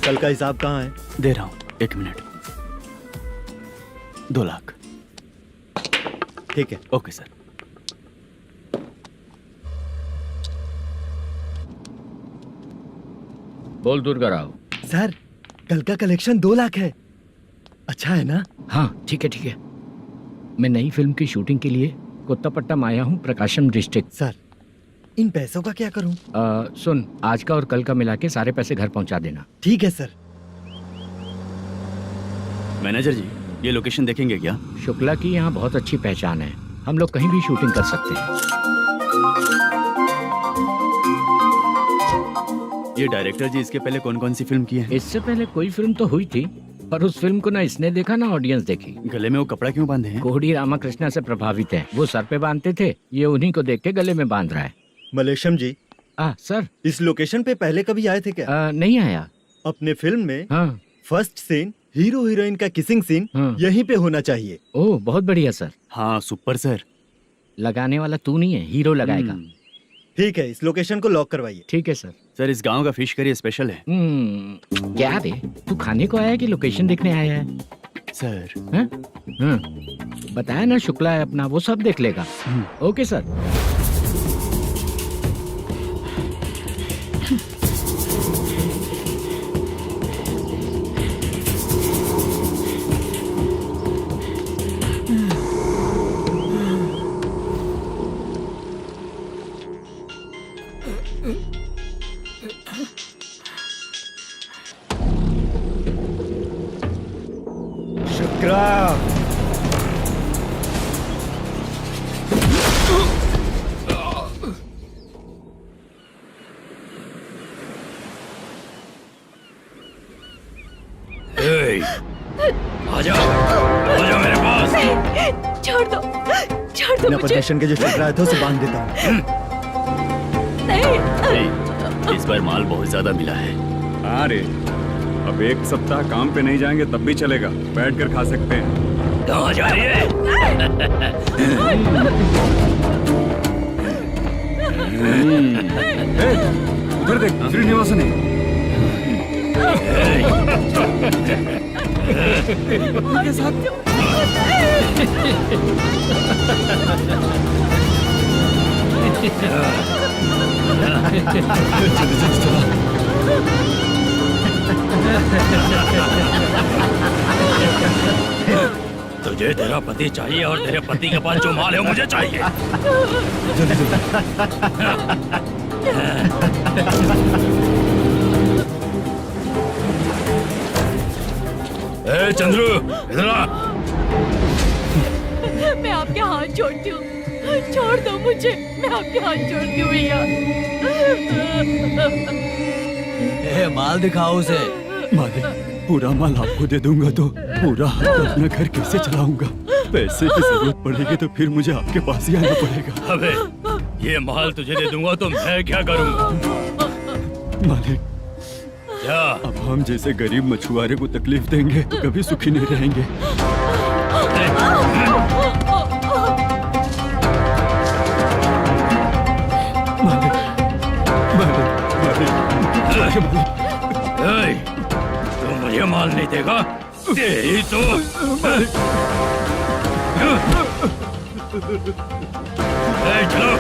कल का हिसाब कहाँ है? दे रहा हूँ, 1 मिनट। 2 लाख। ठीक है। Okay sir. बोल दुर्गा राव। सर कल का कलेक्शन 2 लाख है। अच्छा है ना? हाँ ठीक है ठीक है। मैं नई फिल्म की शूटिंग के लिए कोत्तापट्टनम आया हूँ, प्रकाशम डिस्ट्रिक्ट। सर इन पैसों का क्या करूं? सुन, आज का और कल का मिला के सारे पैसे घर पहुँचा देना। ठीक है सर। मैनेजर जी, ये लोकेशन देखेंगे क्या? शुक्ला की यहाँ बहुत अच्छी पहचान है, हम लोग कहीं भी शूटिंग कर सकते हैं। ये डायरेक्टर जी इसके पहले कौन कौन सी फिल्म की है? इससे पहले कोई फिल्म तो हुई थी, पर उस फिल्म को ना इसने देखा ना ऑडियंस देखी। गले में वो कपड़ा क्यों बांधे हैं? कोहड़ी रामाकृष्णा से प्रभावित है, वो सर पे बांधते थे, ये उन्हीं को देख के गले में बांध रहा है। मलेशम जी, सर इस लोकेशन पे पहले कभी आए थे क्या? नहीं आया। अपने फिल्म में हाँ। फर्स्ट सीन हीरो हीरोइन का किसिंग सीन यहीं पे होना चाहिए। ओह बहुत बढ़िया सर। हाँ सुपर सर। लगाने वाला तू नहीं है, हीरो लगाएगा। ठीक है, इस लोकेशन को लॉक करवाइए। ठीक है सर। सर इस गांव का फिश करी स्पेशल है। क्या रे, तू खाने को आया है कि लोकेशन देखने आया है? सर बताया ना, शुक्ला है अपना, वो सब देख लेगा। Okay sir. शुक्ला, आजा मेरे पास। छोड़ दो मैं मुझे। प्रदर्शन के जो शुक्ला है तो उसे बांध देता हूँ। नहीं। इस बार माल बहुत ज्यादा मिला है। हाँ रे, अब 1 सप्ताह काम पे नहीं जाएंगे तब भी चलेगा, बैठ कर खा सकते हैं। कहाँ जा रही है? उधर देख, श्रीनिवासन है। उनके साथ तुझे तेरा पति चाहिए और तेरे पति के पास जो माल है वो मुझे चाहिए। ए चंद्रू, इधर आ। मैं आपके हाथ जोड़ती हूँ, छोड़ दो मुझे, मैं आपके हाथ जोड़ती हूँ भैया। माल दिखाओ उसे। मालिक, पूरा माल आपको दे दूंगा तो पूरा अपना घर कैसे चलाऊंगा? पैसे की जरूरत पड़ेगी तो फिर मुझे आपके पास ही आना पड़ेगा। अबे ये माल तुझे दे दूंगा तो मैं क्या करूंगा? मालिक, क्या अब हम जैसे गरीब मछुआरे को तकलीफ देंगे तो कभी सुखी नहीं रहेंगे। मालिक, मालिक, मालिक, तू मुझे माल नहीं देगा तेरी तो चलो।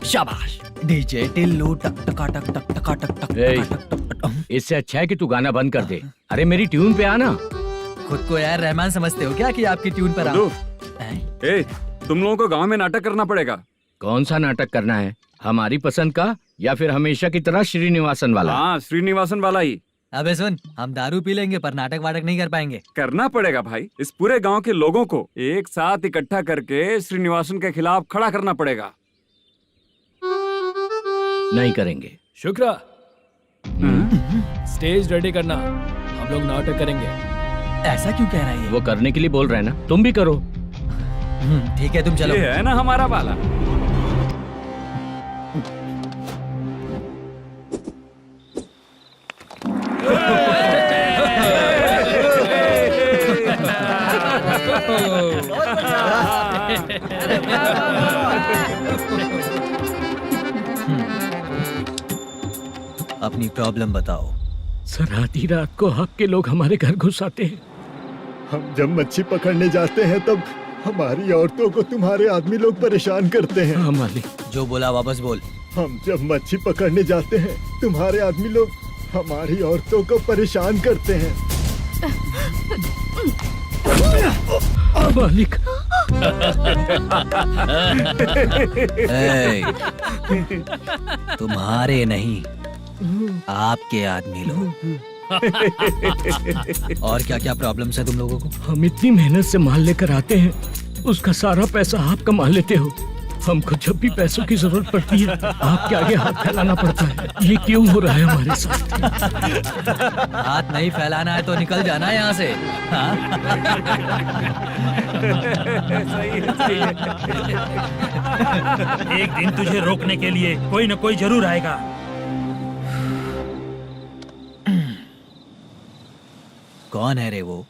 शाबाश। डीजे टिल्लू टक टका टक टक टका टक टक टक टक। इससे अच्छा है कि तू गाना बंद कर दे। अरे मेरी ट्यून पे आना। खुद को यार रहमान समझते हो क्या कि आपकी ट्यून पर आओ? ए, तुम लोगों को गांव में नाटक करना पड़ेगा। कौन सा नाटक करना है? हमारी पसंद का या फिर हमेशा की तरह श्रीनिवासन वाला? हाँ, श्रीनिवासन वाला ही। अबे सुन, हम दारू पी लेंगे पर नाटक वाटक नहीं कर पाएंगे। करना पड़ेगा भाई। इस पूरे गांव के लोगों को एक साथ इकट्ठा करके श्रीनिवासन के खिलाफ खड़ा करना पड़ेगा। नहीं करेंगे। शुक्रा, स्टेज रेडी करना, हम लोग नाटक करेंगे। ऐसा क्यों कह रहा है ये? वो करने के लिए बोल रहे हैं ना, तुम भी करो। ठीक है, तुम चलो। ये है ना हमारा वाला। अपनी प्रॉब्लम बताओ। सर, आधी रात को आपके लोग हमारे घर घुस आते हैं। हम जब मच्छी पकड़ने जाते हैं तब हमारी औरतों को तुम्हारे आदमी लोग परेशान करते हैं। हाँ मालिक। जो बोला वापस बोल। हम जब मच्छी पकड़ने जाते हैं तुम्हारे आदमी लोग हमारी औरतों को परेशान करते हैं। मालिक। ए, तुम्हारे नहीं, आपके आदमी लोग। और क्या क्या प्रॉब्लम्स है तुम लोगों को? हम इतनी मेहनत से माल लेकर आते हैं, उसका सारा पैसा आप कमा लेते हो। हमको जब भी पैसों की जरूरत पड़ती है आपके आगे हाथ फैलाना पड़ता है। ये क्यों हो रहा है हमारे साथ? हाथ नहीं फैलाना है तो निकल जाना है यहाँ से। हाँ? एक दिन तुझे रोकने के लिए कोई न कोई जरूर आएगा। कौन है रे वो?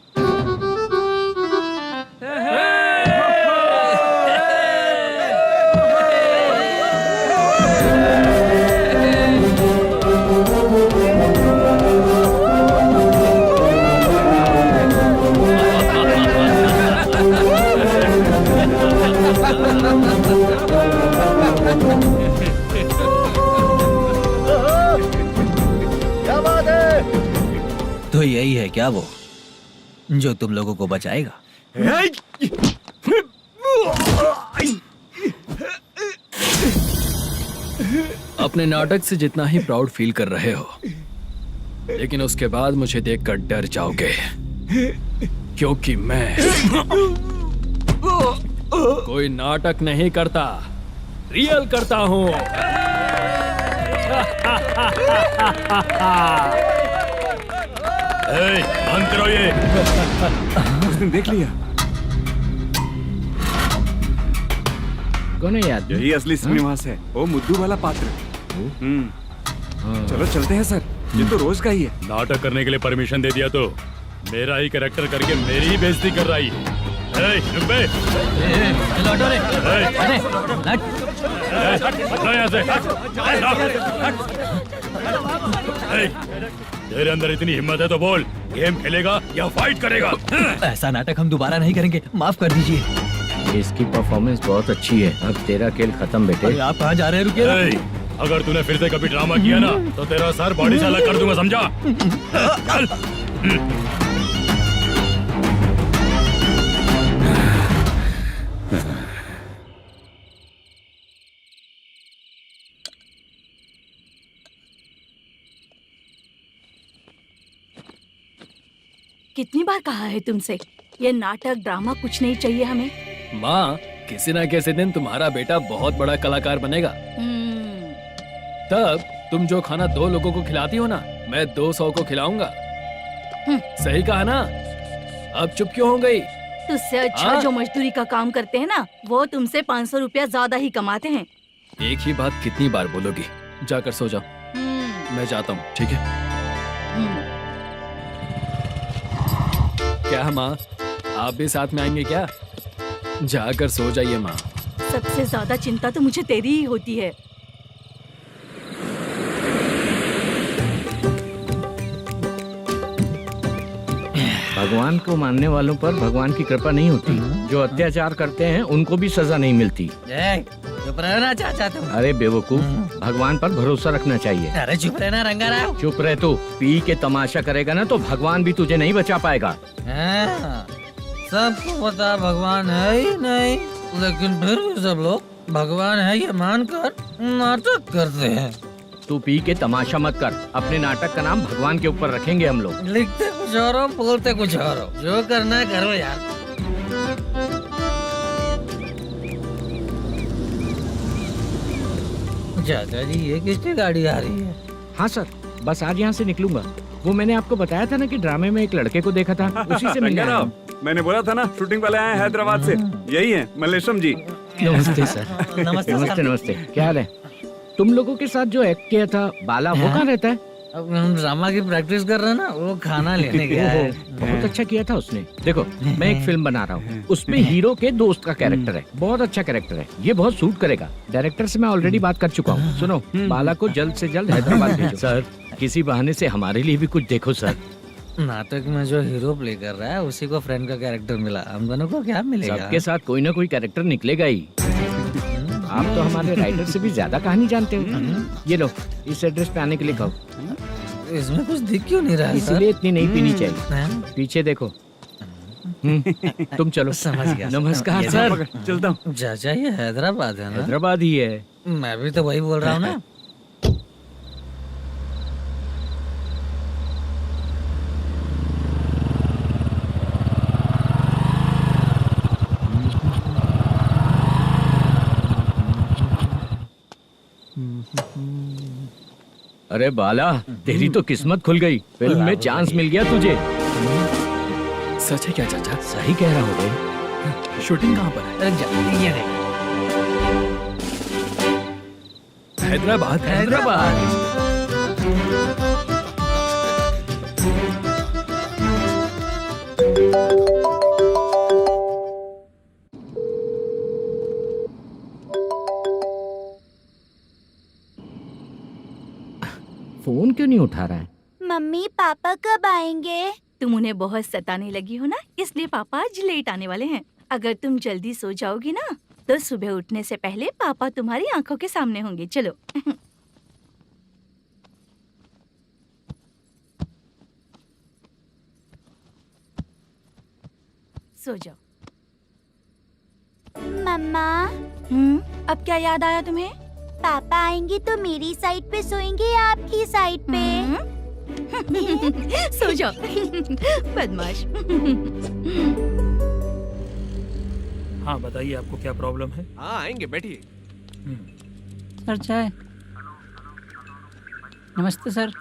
क्या बात है? तो यही है क्या वो जो तुम लोगों को बचाएगा? अपने नाटक से जितना ही प्राउड फील कर रहे हो, लेकिन उसके बाद मुझे देखकर डर जाओगे, क्योंकि मैं कोई नाटक नहीं करता, रियल करता हूँ। बंद करो ये। उसने देख लिया। कौन है याद? यही असली श्रीनिवास है, वो मुद्दू वाला पात्र। चलो चलते हैं सर, ये तो रोज का ही है। नाटक करने के लिए परमिशन दे दिया तो मेरा ही कैरेक्टर करके मेरी ही बेइज्जती कर रही है। रुक बे। लौटो रे। हटो यहाँ से। तेरे अंदर इतनी हिम्मत है तो बोल, गेम खेलेगा या फाइट करेगा? ऐसा नाटक हम दोबारा नहीं करेंगे, माफ कर दीजिए। इसकी परफॉर्मेंस बहुत अच्छी है। अब तेरा खेल खत्म बेटे। अरे आप कहाँ जा रहे हैं? रुकिए। अगर तूने फिर से कभी ड्रामा किया ना तो तेरा सर बॉडी से अलग कर दूंगा, समझा? चल। कितनी बार कहा है तुमसे, ये नाटक ड्रामा कुछ नहीं चाहिए हमें। माँ, किसी न किसी दिन तुम्हारा बेटा बहुत बड़ा कलाकार बनेगा। तब तुम जो खाना 2 लोगों को खिलाती हो ना, मैं 200 को खिलाऊंगा। सही कहा ना? अब चुप क्यों हो गई? तुझसे अच्छा जो मजदूरी का काम करते हैं ना, वो तुमसे 500 रुपया ज्यादा ही कमाते हैं। एक ही बात कितनी बार बोलोगी? जाकर सो जाओ। मैं जाता हूँ, ठीक है? क्या माँ, आप भी साथ में आएंगे क्या? जाकर सो जाइए माँ। सबसे ज्यादा चिंता तो मुझे तेरी ही होती है। भगवान को मानने वालों पर भगवान की कृपा नहीं होती। जो अत्याचार करते हैं उनको भी सजा नहीं मिलती। चुप रहना चाचा तुम। अरे बेवकूफ, भगवान पर भरोसा रखना चाहिए। अरे चुप रहना रंगा राव। चुप रह तू। पी के तमाशा करेगा ना तो भगवान भी तुझे नहीं बचा पाएगा। सबको पता भगवान है ही नहीं, लेकिन फिर भी सब लोग भगवान है ये मानकर नाटक करते हैं। तू पी के तमाशा मत कर। अपने नाटक का नाम भगवान के ऊपर रखेंगे हम लोग। लिखते कुछ और हो, बोलते कुछ और हो, जो करना है करो यार। चाचा जी, ये किसकी गाड़ी आ रही है? हाँ सर, बस आज यहाँ से निकलूंगा। वो मैंने आपको बताया था ना कि ड्रामे में एक लड़के को देखा था, उसी से मिलने आया हूँ। मैंने बोला था ना, शूटिंग वाले आए हैं हैदराबाद से। यही है मल्लेश्वरम जी। नमस्ते सर। नमस्ते नमस्ते सर। नमस्ते, क्या हाल है? तुम लोगों के साथ जो एक्ट किया था बाला, वो कहाँ रहता है? अब हम ड्रामा की प्रैक्टिस कर रहे हैं ना, वो खाना लेने गया है। बहुत अच्छा किया था उसने। देखो, मैं एक फिल्म बना रहा हूँ, उसमें हीरो के दोस्त का कैरेक्टर है। बहुत अच्छा कैरेक्टर है, ये बहुत सूट करेगा। डायरेक्टर से मैं ऑलरेडी बात कर चुका हूँ। सुनो, बाला को जल्द से जल्द हैदराबाद भेजो। सर, किसी बहाने से हमारे लिए भी कुछ देखो सर। नाटक में जो हीरो प्ले कर रहा है उसी को फ्रेंड का कैरेक्टर मिला, हम दोनों को क्या मिलेगा? सबके साथ कोई ना कोई कैरेक्टर निकलेगा ही। आप तो हमारे राइटर से भी ज्यादा कहानी जानते हो। ये लो, इस एड्रेस पे आने के लिए कहो। इसमें कुछ दिख क्यों नहीं रहा है सर? इसलिए इतनी नहीं पीनी चाहिए। हैं? पीछे देखो। तुम चलो। समझ गया। नमस्कार ये सर। चलता हूँ। चाचा, ये हैदराबाद है ना? हैदराबाद ही है। मैं भी तो वही बोल रहा हूँ ना। अरे बाला, तेरी तो किस्मत खुल गई। फिल्म में चांस मिल गया तुझे। सच है क्या चाचा? सही कह रहा हो भाई। शूटिंग कहाँ पर है? अरे ये देख। हैदराबाद। हैदराबाद। फोन क्यों नहीं उठा रहा है? मम्मी पापा कब आएंगे? तुम उन्हें बहुत सताने लगी हो ना, इसलिए पापा आज लेट आने वाले हैं। अगर तुम जल्दी सो जाओगी ना, तो सुबह उठने से पहले पापा तुम्हारी आंखों के सामने होंगे। चलो। सो जाओ। मम्मा, अब क्या याद आया तुम्हें? पापा आएंगे तो मेरी साइड पे सोएंगे या आपकी साइड पे? सो जाओ। बदमाश। हाँ बताइए, आपको क्या प्रॉब्लम है? हाँ आएंगे, बैठिए। सर चाय। नमस्ते सर,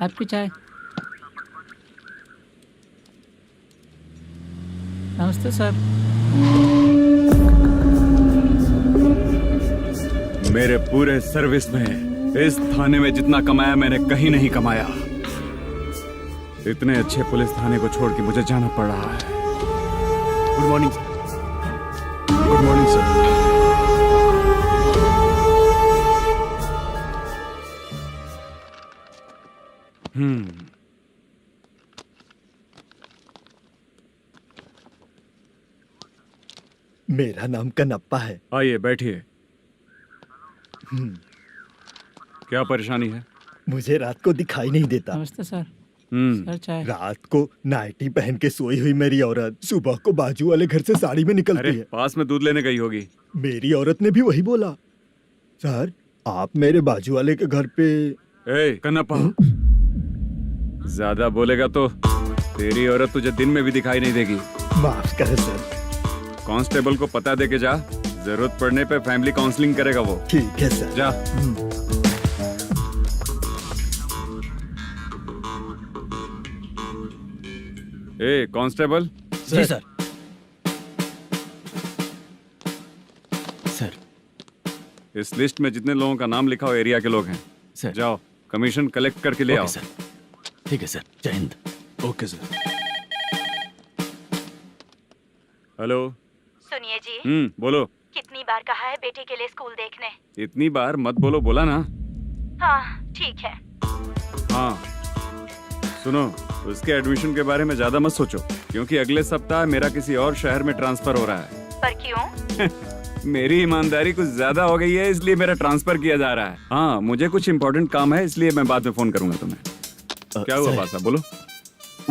आपकी चाय। नमस्ते सर। मेरे पूरे सर्विस में इस थाने में जितना कमाया मैंने कहीं नहीं कमाया। इतने अच्छे पुलिस थाने को छोड़ के मुझे जाना पड़ रहा है। Good morning sir. Good morning sir. मेरा नाम कनप्पा है। आइए बैठिए। क्या परेशानी है? मुझे रात को दिखाई नहीं देता। नमस्ते सर। सर चाय। रात को नाइटी पहन के सोई हुई मेरी औरत सुबह को बाजू वाले घर से साड़ी में निकलती अरे है। पास में दूध लेने गई होगी। मेरी औरत ने भी वही बोला। सर, आप मेरे बाजू वाले के घर पे। ए कन्नप्पा, ज्यादा बोलेगा तो तेरी औरत तुझे दिन में भी दिखाई नहीं देगी। माफ करें सर। कांस्टेबल को पता दे के जा, जरूरत पड़ने पे फैमिली काउंसलिंग करेगा वो। ठीक है सर। जा। ए कांस्टेबल। जी सर। सर, इस लिस्ट में जितने लोगों का नाम लिखा हो एरिया के लोग हैं, सर। जाओ कमीशन कलेक्ट करके ले आओ। Okay sir. ठीक है सर, जय हिंद। Okay sir. हेलो। सुनिए जी, बोलो। कितनी बार कहा है बेटे के लिए स्कूल देखने? इतनी बार मत बोलो, बोला ना। हाँ ठीक है। हाँ सुनो, उसके एडमिशन के बारे में ज्यादा मत सोचो, क्योंकि अगले सप्ताह मेरा किसी और शहर में ट्रांसफर हो रहा है। पर क्यों? मेरी ईमानदारी कुछ ज्यादा हो गई है, इसलिए मेरा ट्रांसफर किया जा रहा है। हाँ मुझे कुछ इम्पोर्टेंट काम है, इसलिए मैं बाद में फोन करूंगा तुम्हें। क्या हुआ पासा, बोलो।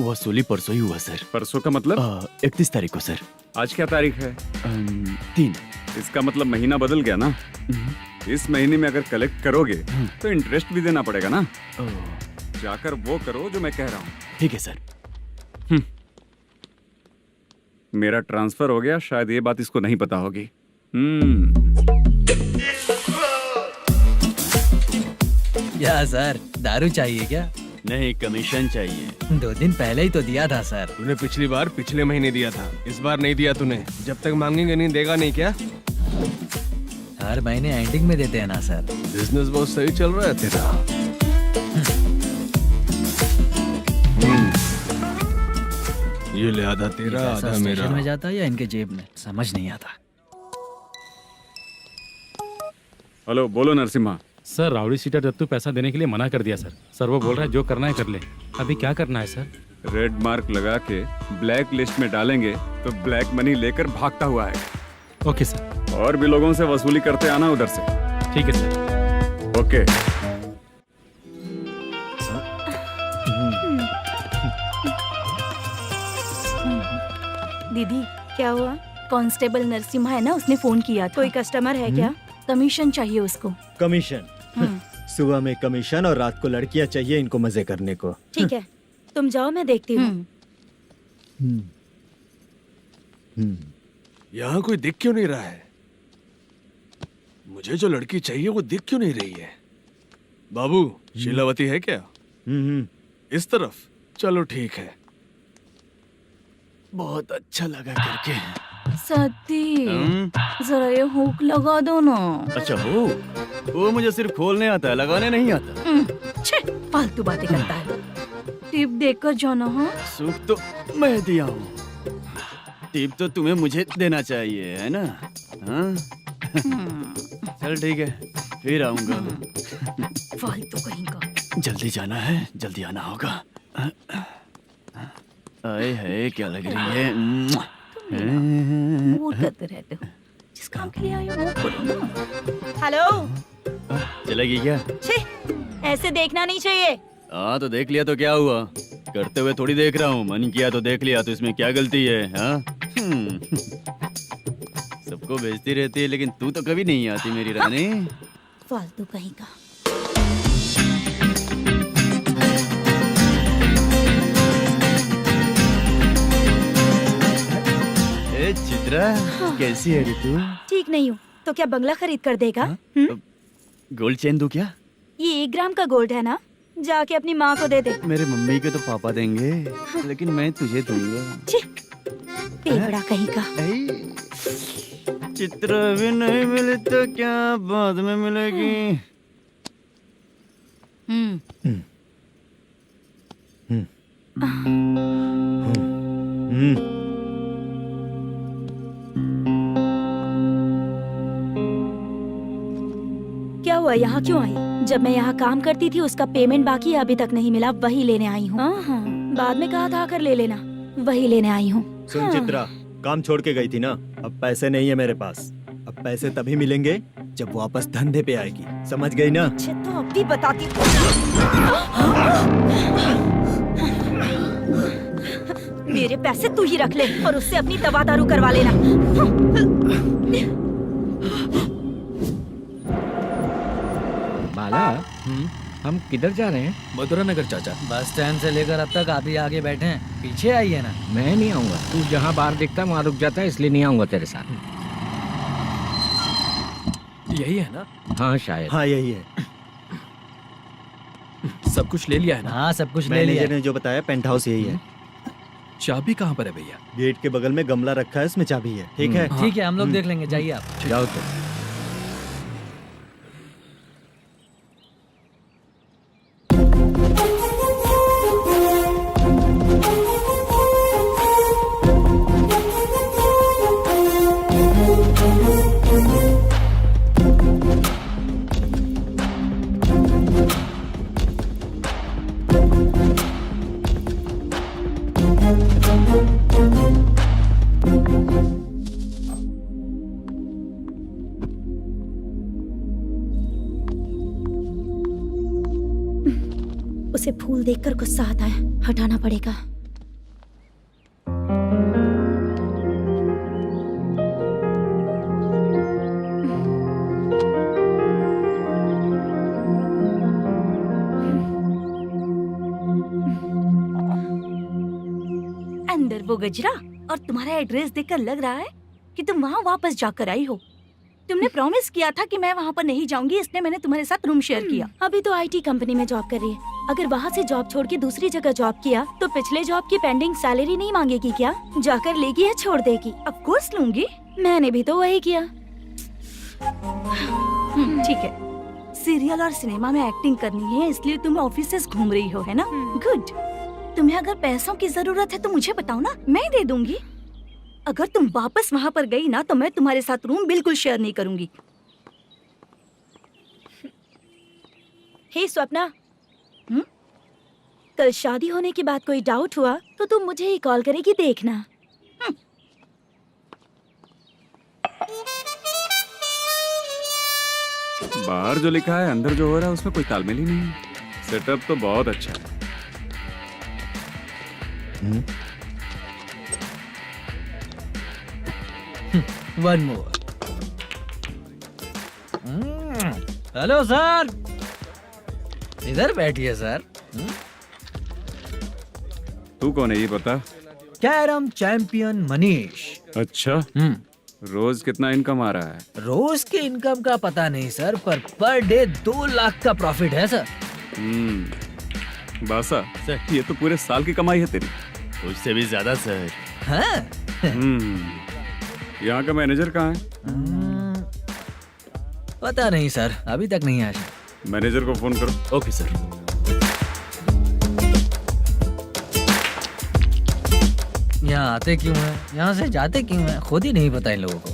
वसूली परसों ही हुआ सर। परसों का मतलब? 31 तारीख को सर। आज क्या तारीख है? 3। इसका मतलब महीना बदल गया ना। इस महीने में अगर कलेक्ट करोगे तो इंटरेस्ट भी देना पड़ेगा ना। जाकर वो करो जो मैं कह रहा हूँ। ठीक है सर। मेरा ट्रांसफर हो गया, शायद ये बात इसको नहीं पता होगी। क्या सर, दारू चाहिए क्या? नहीं, कमीशन चाहिए। 2 दिन पहले ही तो दिया था सर। तूने पिछली बार पिछले महीने दिया था, इस बार नहीं दिया तूने। जब तक मांगेंगे नहीं देगा नहीं क्या? हर महीने एंडिंग में देते हैं ना सर। बिजनेस बहुत सही चल रहा है तेरा। ये ले आधा तेरा, पैसा आधा मेरा। स्टेशन में जाता है या इनके जेब में, समझ नहीं आता। हेलो, बोलो Narasimha. Sir, rowdy seater Dattu पैसा देने के लिए मना कर दिया सर। सर वो बोल रहा है जो करना है कर ले। अभी क्या करना है सर? रेड मार्क लगा के ब्लैक लिस्ट में डालेंगे तो ब्लैक मनी लेकर भागता हुआ आएगा। Okay sir. और भी लोगों से वसूली करते आना उधर से। ठीक है सर। ओके। दीदी क्या हुआ? कांस्टेबल नरसिम्हा है ना, उसने फोन किया था। कोई कस्टमर है क्या? कमीशन चाहिए उसको। कमीशन? सुबह में कमीशन और रात को लड़कियां चाहिए इनको मजे करने को। ठीक है, तुम जाओ, मैं देखती हूँ। यहाँ कोई दिख क्यों नहीं रहा है? मुझे जो लड़की चाहिए वो दिख क्यों नहीं रही है? बाबू, शीलावती है क्या? इस तरफ? चलो ठीक है। बहुत अच्छा लगा करके। सती, जरा ये हुक लगा दो ना। अच्छा वो मुझे सिर्फ खोलने आता है, लगाने नहीं आता। छे, फालतू बातें करता है। टिप देकर जाना। हाँ, सुख तो मैं दिया हूँ, टिप तो तुम्हें मुझे देना चाहिए, है ना? हाँ? चल ठीक है, फिर आऊंगा। फालतू कहीं का। जल्दी जाना है, जल्दी आना होगा। आए है, क्या लग रही है? मूड करते रहते हो। जिस काम के लिए आए हो वो करो ना। हेलो, चलेगी क्या? छी, ऐसे देखना नहीं चाहिए। हाँ तो देख लिया तो क्या हुआ? करते हुए थोड़ी देख रहा हूँ, मन किया तो देख लिया, तो इसमें क्या गलती है? हाँ? सबको भेजती रहती है लेकिन तू तो कभी नहीं आती मेरी रानी। फालतू कहीं का। ए चित्रा, कैसी है रे तू? ठीक नहीं हूँ तो क्या बंगला खरीद कर देगा? गोल्ड चेन दूं क्या? ये 1 ग्राम का गोल्ड है ना, जाके अपनी माँ को दे दे। मेरे मम्मी के तो पापा देंगे, लेकिन मैं तुझे दूंगा। टेबड़ा कहीं का। चित्रा भी नहीं मिली तो क्या बाद में मिलेगी? क्या हुआ, यहाँ क्यों आई? जब मैं यहाँ काम करती थी उसका पेमेंट बाकी है, अभी तक नहीं मिला, वही लेने आई हूँ। बाद में कहा था आकर ले लेना, वही लेने आई हूँ। सुन चित्रा, काम छोड़ के गई थी ना, अब पैसे नहीं है मेरे पास। अब पैसे तभी मिलेंगे जब वापस धंधे पे आएगी, समझ गई ना? अच्छा तो अब भी बताती। मेरे पैसे तू ही रख ले और उससे अपनी दवा दारू करवा लेना। बाला, हम किधर जा रहे हैं? मथुरा नगर चाचा। बस स्टैंड से लेकर अब तक आप ही आगे बैठे हैं, पीछे आइए ना। मैं नहीं आऊंगा, तू जहाँ बाहर दिखता वहाँ रुक जाता है, इसलिए नहीं आऊंगा तेरे साथ। यही है ना? हाँ शायद। हाँ यही है। सब कुछ ले लिया है ना? हाँ सब कुछ ले लिया। मैनेजर ने जो बताया पेंट हाउस यही है। चाबी कहाँ पर है भैया? गेट के बगल में गमला रखा है, इसमें चाबी है। ठीक है? ठीक है, हम लोग देख लेंगे, जाइए आप। जाओ तो। उसे फूल देखकर गुस्सा आता है, हटाना पड़ेगा। पर वो गजरा और तुम्हारा एड्रेस देखकर लग रहा है कि तुम वहाँ वापस जाकर आई हो। तुमने प्रॉमिस किया था कि मैं वहाँ पर नहीं जाऊंगी, इसलिए मैंने तुम्हारे साथ रूम शेयर किया। अभी तो आईटी कंपनी में जॉब कर रही है। अगर वहाँ से जॉब छोड़ के दूसरी जगह जॉब किया तो पिछले जॉब की पेंडिंग सैलरी नहीं मांगेगी क्या? जाकर लेगी या छोड़ देगी? ऑफ कोर्स लूंगी। मैंने भी तो वही किया। ठीक है, सीरियल और सिनेमा में एक्टिंग करनी है इसलिए तुम ऑफिसेस घूम रही हो, है ना? गुड। तुम्हें अगर पैसों की जरूरत है तो मुझे बताओ ना, मैं दे दूंगी। अगर तुम वापस वहाँ पर गई ना तो मैं तुम्हारे साथ रूम बिल्कुल शेयर नहीं करूंगी। हे स्वप्ना, कल शादी होने के बाद कोई डाउट हुआ तो तुम मुझे ही कॉल करेगी, देखना। बाहर जो लिखा है अंदर जो हो रहा है उसमें कोई तालमेल ही नहीं है। सेटअप तो बहुत अच्छा है। One more. हेलो सर, इधर बैठिए सर। तू कौन है ये बता? Carrom champion Manish. अच्छा, रोज कितना इनकम आ रहा है? रोज के इनकम का पता नहीं सर, पर डे 2 लाख का प्रॉफिट है सर। बासा सर, ये तो पूरे साल की कमाई है तेरी। उससे भी ज्यादा सर। हाँ? यहाँ का मैनेजर कहाँ है? पता नहीं सर, अभी तक नहीं आया। मैनेजर को फोन करो। Okay sir. यहाँ आते क्यों हैं, यहाँ से जाते क्यों हैं, खुद ही नहीं पता इन लोगों को।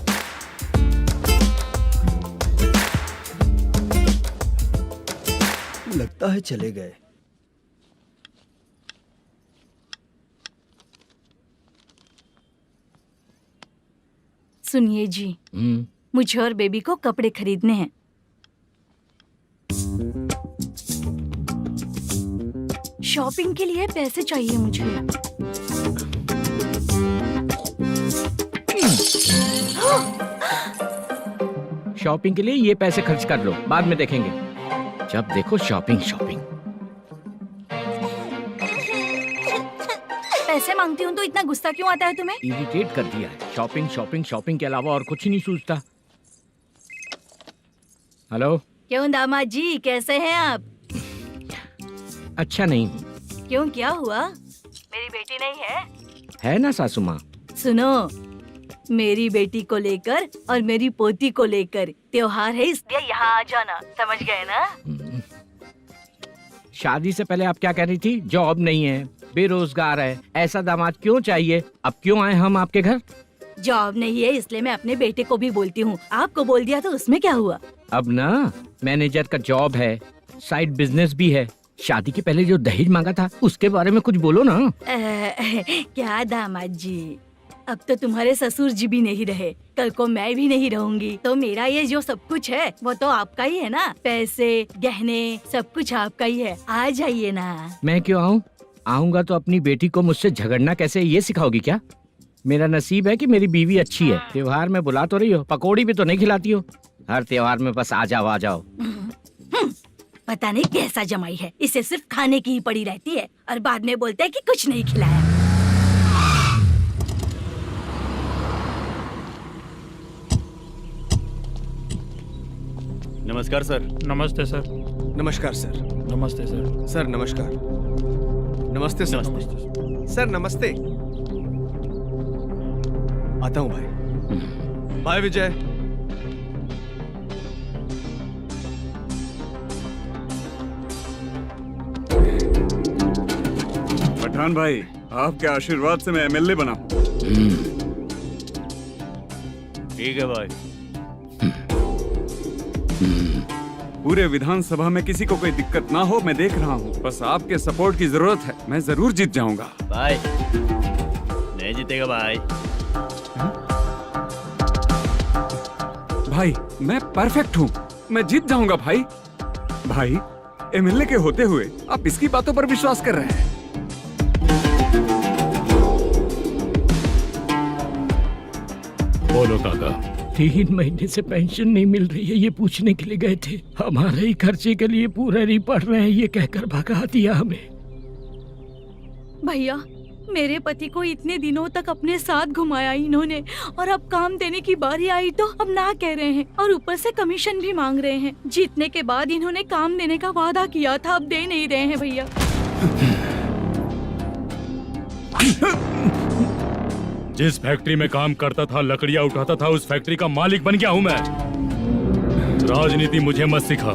लगता है चले गए। सुनिए जी, मुझे और बेबी को कपड़े खरीदने हैं। शॉपिंग के लिए पैसे चाहिए मुझे। शॉपिंग के लिए ये पैसे खर्च कर लो, बाद में देखेंगे। जब देखो शॉपिंग शॉपिंग। पैसे मांगती हूँ तो इतना गुस्सा क्यों आता है तुम्हें? इरिटेट कर दिया है। शॉपिंग शॉपिंग शॉपिंग के अलावा और कुछ नहीं सूझता। हेलो। क्यों दामाद जी, कैसे हैं आप? अच्छा नहीं। क्यों, क्या हुआ? मेरी बेटी नहीं है? है ना सासू माँ। सुनो, मेरी बेटी को लेकर और मेरी पोती को लेकर त्योहार है, इसलिए यहाँ आ जाना, समझ गए ना? शादी से पहले आप क्या कह रही थी? जॉब नहीं है, बेरोजगार है, ऐसा दामाद क्यों चाहिए? अब क्यों आए हम आपके घर? जॉब नहीं है इसलिए मैं अपने बेटे को भी बोलती हूँ। आपको बोल दिया तो उसमें क्या हुआ? अब ना मैनेजर का जॉब है, साइड बिजनेस भी है। शादी के पहले जो दहेज मांगा था उसके बारे में कुछ बोलो ना। क्या दामाद जी, अब तो तुम्हारे ससुर जी भी नहीं रहे, कल को मैं भी नहीं रहूंगी, तो मेरा ये जो सब कुछ है वो तो आपका ही है ना। पैसे, गहने, सब कुछ आपका ही है। आ जाइए ना। मैं क्यों आऊँ? आऊंगा तो अपनी बेटी को मुझसे झगड़ना कैसे ये सिखाओगी क्या? मेरा नसीब है कि मेरी बीवी अच्छी है। त्योहार में बुला तो रही हो, पकौड़ी भी तो नहीं खिलाती हो। हर त्योहार में बस आ जाओ आ जाओ। पता नहीं कैसा जमाई है, इसे सिर्फ खाने की ही पड़ी रहती है और बाद में बोलते हैं कि कुछ नहीं खिलाया। नमस्कार सर। नमस्ते सर। नमस्कार सर। नमस्ते सर। सर नमस्कार। नमस्ते सर। सर नमस्ते। आता हूँ भाई। बाय विजय। पठान भाई, आपके आशीर्वाद से मैं एमएलए बना हूँ। ठीक है भाई। पूरे विधानसभा में किसी को कोई दिक्कत ना हो, मैं देख रहा हूँ। बस आपके सपोर्ट की जरूरत है, मैं जरूर जीत जाऊंगा। भाई नहीं जीतेगा भाई। भाई मैं परफेक्ट हूँ, मैं जीत जाऊंगा भाई। भाई एमएलए के होते हुए आप इसकी बातों पर विश्वास कर रहे हैं? बोलो काका। 3 महीने से पेंशन नहीं मिल रही है, ये पूछने के लिए गए थे। हमारे ही खर्चे के लिए पूरा नहीं पड़ रहे हैं, ये कहकर भगा दिया हमें। भैया मेरे पति को इतने दिनों तक अपने साथ घुमाया इन्होंने, और अब काम देने की बारी आई तो अब ना कह रहे हैं, और ऊपर से कमीशन भी मांग रहे हैं। जीतने के बाद इन्होंने काम देने का वादा किया था, अब दे नहीं रहे हैं भैया। जिस फैक्ट्री में काम करता था, लकड़ियां उठाता था, उस फैक्ट्री का मालिक बन गया हूं मैं। राजनीति मुझे मत सिखा।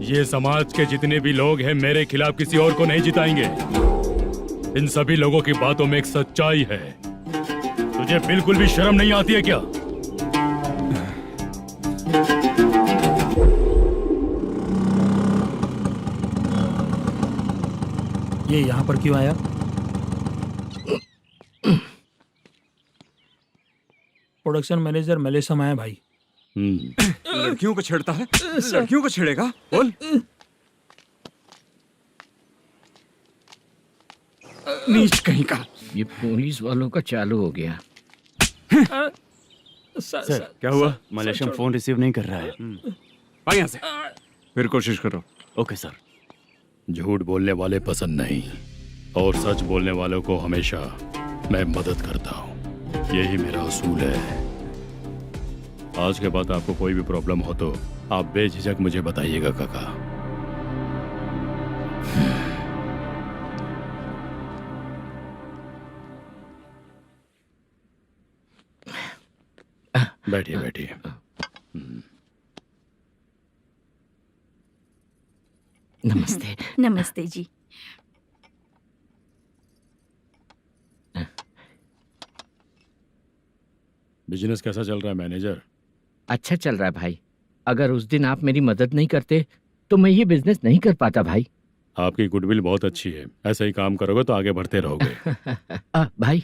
ये समाज के जितने भी लोग हैं मेरे खिलाफ किसी और को नहीं जिताएंगे। इन सभी लोगों की बातों में एक सच्चाई है। तुझे बिल्कुल भी शर्म नहीं आती है क्या? ये यहाँ पर क्यों आया? प्रोडक्शन मैनेजर मलेशम आया भाई। लड़कियों को छेड़ता है, लड़कियों को छेड़ेगा? बोल। नीच कहीं का। ये पुलिस वालों का चालू हो गया। सर क्या हुआ? मलेशियन फोन रिसीव नहीं कर रहा है। आ यहाँ से। फिर कोशिश करो। Okay sir. झूठ बोलने वाले पसंद नहीं, और सच बोलने वालों को हमेशा मैं मदद करता हूँ। यही मेरा असूल है। आज के बाद आपको कोई भी प्रॉब्लम हो तो आप बेझिझक मुझे बताइएगा काका। बैठिए बैठिए। नमस्ते। नमस्ते जी। बिजनेस कैसा चल रहा है मैनेजर? अच्छा चल रहा है भाई। अगर उस दिन आप मेरी मदद नहीं करते तो मैं ये बिजनेस नहीं कर पाता भाई। आपकी गुडविल बहुत अच्छी है। ऐसा ही काम करोगे तो आगे बढ़ते रहोगे। भाई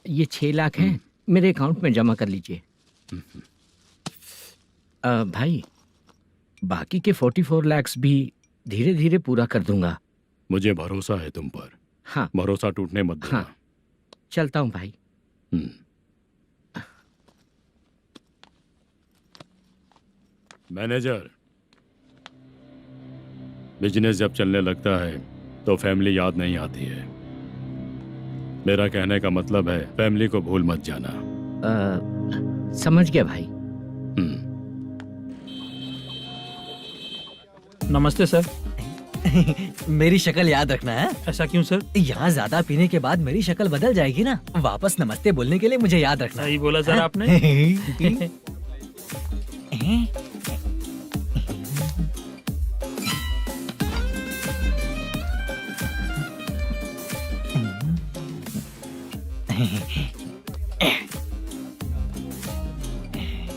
ये 6 लाख हैं, मेरे अकाउंट में जमा कर लीजिए। भाई बाकी के 44 लाख भी धीरे धीरे पूरा कर दूंगा। मुझे भरोसा है तुम पर। हाँ। भरोसा टूटने मत देना। हाँ। चलता हूँ भाई। मैनेजर, बिजनेस जब चलने लगता है तो फैमिली याद नहीं आती है। मेरा कहने का मतलब है फैमिली को भूल मत जाना। समझ गया भाई। नमस्ते सर। मेरी शक्ल याद रखना है। ऐसा क्यों सर? यहाँ ज्यादा पीने के बाद मेरी शक्ल बदल जाएगी ना। वापस नमस्ते बोलने के लिए मुझे याद रखना। सही बोला सर आपने।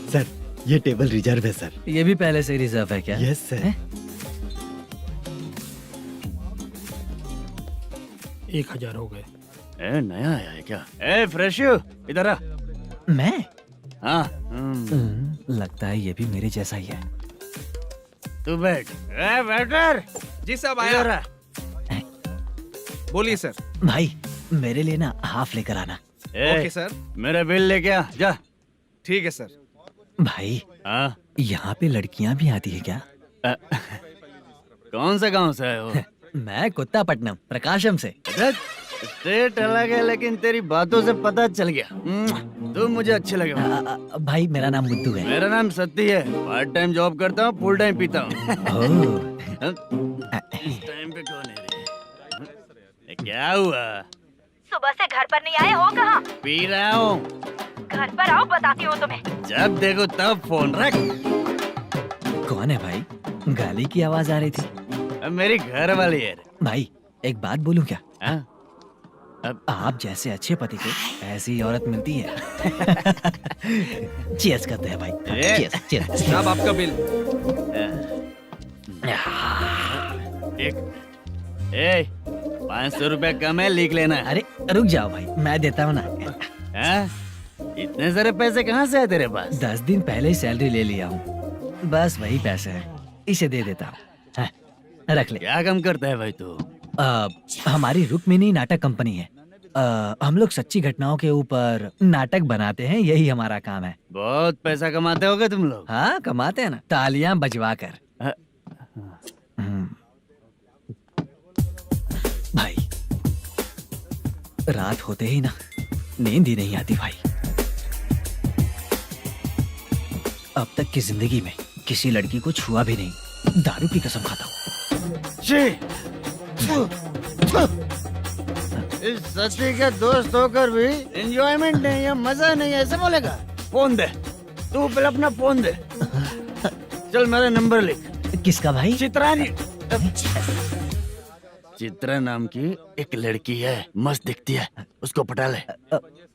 सर ये टेबल रिजर्व है सर। ये भी पहले से रिजर्व है क्या? Yes sir. 1000 हो गए। नया आया है क्या? फ्रेश इधर आ। मैं? हाँ। लगता है ये भी मेरे जैसा ही है। तू बैठ। वेटर। जी साहब आया। बोलिए सर। भाई मेरे लिए ना हाफ लेकर आना। Okay sir. मेरा बिल लेके आ जा। ठीक है सर। भाई यहाँ पे लड़कियाँ भी आती है क्या? कौन सा गांव से है वो? मैं कुत्तापट्टनम प्रकाशम से। स्टेट अलग है लेकिन तेरी बातों से पता चल गया। तुम मुझे अच्छे लगे। भाई मेरा नाम मुद्दू है। मेरा नाम सत्ती है। पार्ट टाइम जॉब करता हूँ, फुल टाइम पीता हूँ। इस टाइम पे कौन है रे? क्या हुआ? सुबह से घर पर नहीं आए हो? कहाँ? पी रहा हूँ। घर पर आओ, बताती हूँ तुम्हें। जब देखो तब फोन रख। कौन है भाई? गाली की आवाज आ रही थी। मेरी घर वाली है। भाई एक बात बोलूं क्या? अब आप जैसे अच्छे पति को ऐसी औरत मिलती है। चीयर्स करते हैं भाई। Cheers cheers. साहब आपका बिल। एक 500 रुपया कम है, लिख लेना। अरे रुक जाओ भाई, मैं देता हूँ ना। इतने सारे पैसे कहाँ से आए तेरे पास? 10 दिन पहले ही सैलरी ले लिया हूँ। बस वही पैसे हैं, इसे दे देता हूँ। रख ले। क्या काम करता है भाई तू? हमारी रुक्मिनी नाटक कंपनी है। हम लोग सच्ची घटनाओं के ऊपर नाटक बनाते हैं, यही हमारा काम है। बहुत पैसा कमाते होगे तुम लोग। हाँ कमाते हैं ना, तालियां बजवा कर। रात होते ही ना नींद ही नहीं आती भाई। अब तक की जिंदगी में किसी लड़की को छुआ भी नहीं, दारू की कसम खाता हूँ। इस सच्ची का दोस्त होकर भी एंजॉयमेंट नहीं है, मजा नहीं है, ऐसे बोलेगा? फोन दे, तू पहले अपना फोन दे। चल मेरा नंबर लिख। किसका भाई? चित्रानी। चित्रा नाम की एक लड़की है, मस्त दिखती है, उसको पटा ले।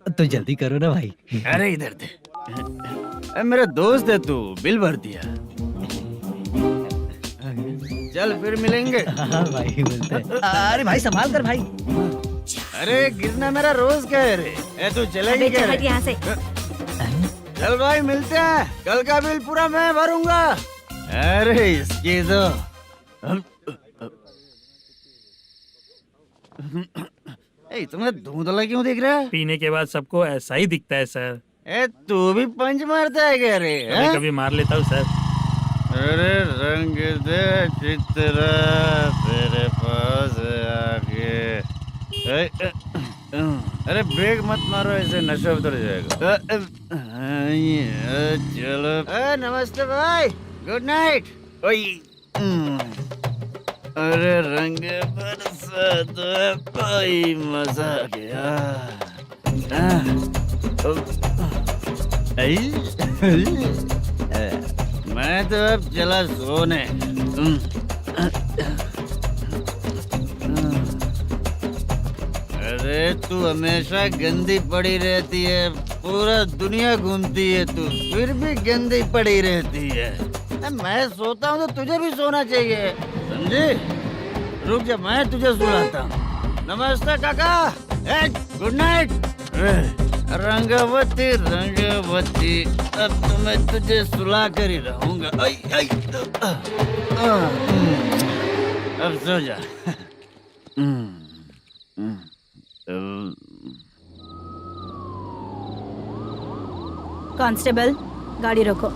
तो जल्दी करो ना भाई। अरे इधर दे। अरे मेरा दोस्त है तू, बिल भर दिया। चल फिर मिलेंगे। हाँ भाई मिलते हैं। अरे भाई संभाल कर भाई। अरे गिरना मेरा रोज का है रे। ए तू चलेगी क्या रे? यहाँ से चल भाई मिलते हैं, कल का बिल पूरा मैं भरूंगा। अरे इसकी तो तुम्हें धुंधला क्यों दिख रहा है? पीने के बाद सबको ऐसा ही दिखता है सर। ए तू भी पंच मारता है क्या रे? कभी कभी मार लेता हूँ सर। अरे रंग दे चित्रा तेरे पास आके। अरे ब्रेक मत मारो, ऐसे नशा उतर जाएगा। चलो। नमस्ते भाई, गुड नाइट। अरे रंग बरसात भाई, मजा आ गया। मैं तो अब चला सोने। अरे तू हमेशा गंदी पड़ी रहती है, पूरा दुनिया घूमती है तू, फिर भी गंदी पड़ी रहती है। मैं सोता हूँ तो तुझे भी सोना चाहिए, समझे? रुक जा, मैं तुझे सुलाता हूँ। नमस्ते काका, गुड नाइट। रंगवती रंगवती, अब तो मैं तुझे सुला कर ही रहूंगा। अब सो जा। कांस्टेबल, गाड़ी रोको।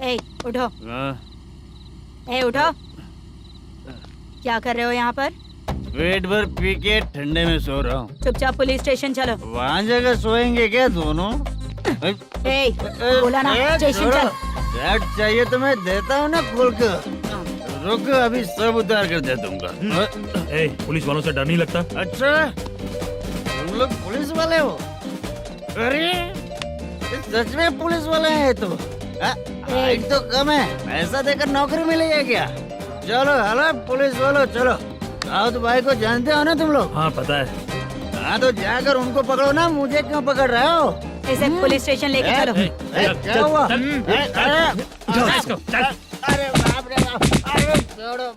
ए, उठो। ए, उठो। क्या कर रहे हो यहाँ पर? पेट भर पी के ठंडे में सो रहा हूँ। चुपचाप पुलिस स्टेशन चलो। वहाँ जगह सोएंगे क्या दोनों? ए, बोला ना स्टेशन चल। शर्ट चाहिए तो मैं देता हूँ ना खोल कर। रुक, अभी सब उतार कर दे दूंगा। ए, पुलिस वालों से डर नहीं लगता? अच्छा, तुम लोग पुलिस वाले हो? अरे सच में पुलिस वाले हैं तो? हाइट तो कम है, पैसा देकर नौकरी मिलेगी क्या? चलो हेलो पुलिस वालों, चलो। राउत भाई को जानते हो ना तुम लोग? हाँ पता है। हाँ तो जाकर उनको पकड़ो ना, मुझे क्यों पकड़ रहे हो? इसे पुलिस स्टेशन लेके चलो। क्या हुआ? चल। अरे बाप रे बाप, अरे छोड़ो।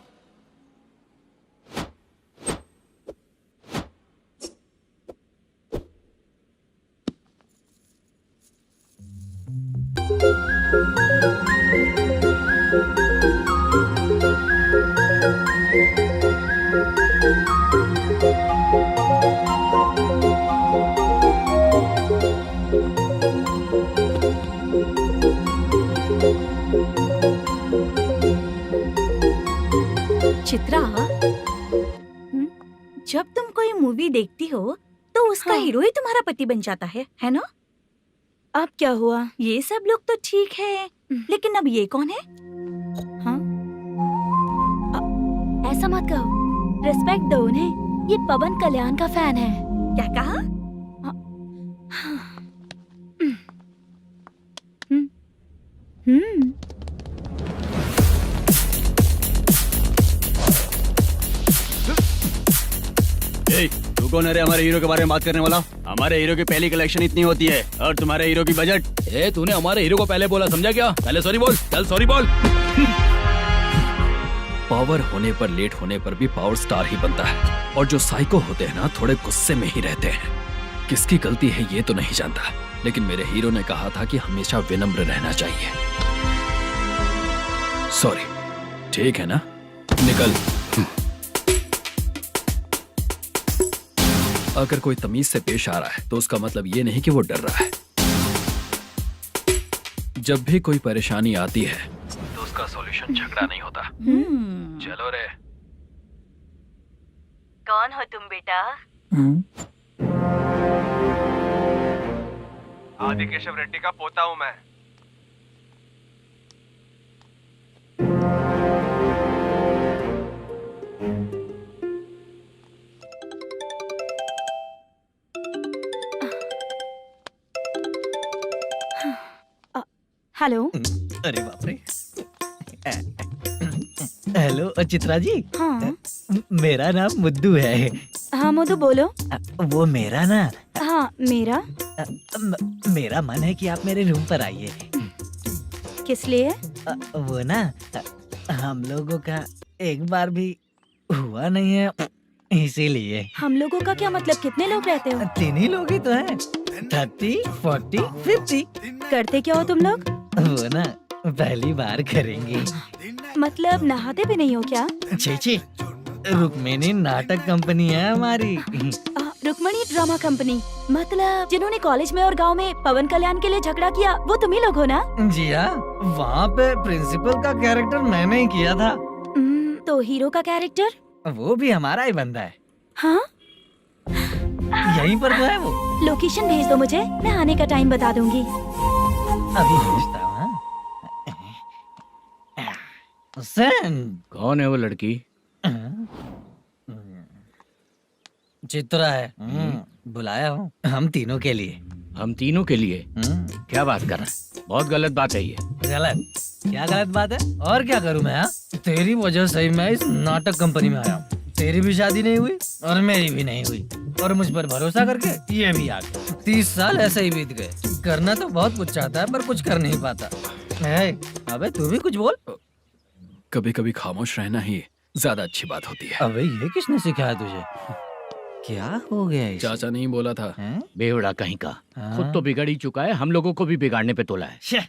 चित्रा, जब तुम कोई मूवी देखती हो तो उसका हीरो ही तुम्हारा पति बन जाता है ना? अब क्या हुआ? ये सब लोग तो ठीक है, लेकिन अब ये कौन है? हाँ? ऐसा मत कहो, रिस्पेक्ट दो उन्हें। ये पवन कल्याण का फैन है। क्या कहा? तू कौन है रे हमारे हीरो के बारे में बात करने वाला? हमारे हीरो की पहली कलेक्शन इतनी होती है और तुम्हारे हीरो की बजट। तूने हमारे हीरो को पहले बोला, समझा क्या? पहले सॉरी बोल, चल सॉरी बोल। पावर होने पर, लेट होने पर भी पावर स्टार ही बनता है। और जो साइको होते हैं ना, थोड़े गुस्से में ही रहते हैं। किसकी गलती है ये तो नहीं जानता, लेकिन मेरे हीरो ने कहा था कि हमेशा विनम्र रहना चाहिए। सॉरी, ठीक है ना? निकल। अगर कोई तमीज से पेश आ रहा है तो उसका मतलब ये नहीं कि वो डर रहा है। जब भी कोई परेशानी आती है तो उसका सॉल्यूशन झगड़ा नहीं होता। चलो रे। कौन हो तुम बेटा? आदि केशव रेड्डी का पोता हूँ मैं। हेलो। अरे बाप रे। हेलो चित्रा जी। हाँ मेरा नाम मुद्दू है। हाँ मधु बोलो। वो मेरा ना हाँ मेरा। मेरा मन है कि आप मेरे रूम पर आइए। किस लिए? वो ना हम लोगों का एक बार भी हुआ नहीं है, इसीलिए। हम लोगों का क्या मतलब? कितने लोग रहते हो? 3 ही लोग ही तो हैं। 30, 40, 50। करते क्या हो तुम लोग? वो ना पहली बार करेंगे। मतलब नहाते भी नहीं हो क्या? छी, रुक्मिणी नाटक कंपनी है हमारी। Rukmini drama company? मतलब जिन्होंने कॉलेज में और गांव में पवन कल्याण के लिए झगड़ा किया वो तुम ही लोग हो ना? जी हाँ, वहाँ पे प्रिंसिपल का कैरेक्टर मैंने ही किया था। तो हीरो का कैरेक्टर? वो भी हमारा ही बंदा है। हाँ यहीं पर तो है वो। लोकेशन भेज दो मुझे, मैं आने का टाइम बता दूंगी। अभी भेजता हूँ। कौन है वो लड़की? चित्रा है। बुलाया हूँ हम तीनों के लिए। हम तीनों के लिए? क्या बात कर रहा है? बहुत गलत बात है ये। गलत? क्या गलत बात है? और क्या करूँ मैं? तेरी वजह से ही मैं इस नाटक कंपनी में आया हूँ। तेरी भी शादी नहीं हुई और मेरी भी नहीं हुई, और मुझ पर भरोसा करके ये भी आ गया। 30 साल ऐसे ही बीत गए। करना तो बहुत कुछ चाहता है पर कुछ कर नहीं पाता। अबे तू भी कुछ बोल। कभी कभी खामोश रहना ही ज्यादा अच्छी बात होती है। अबे ये किसने सिखाया तुझे? क्या हो गया इसे? चाचा नहीं बोला था। बेवड़ा कहीं का। खुद तो बिगड़ ही चुका है, हम लोगों को भी बिगाड़ने पे तोला है।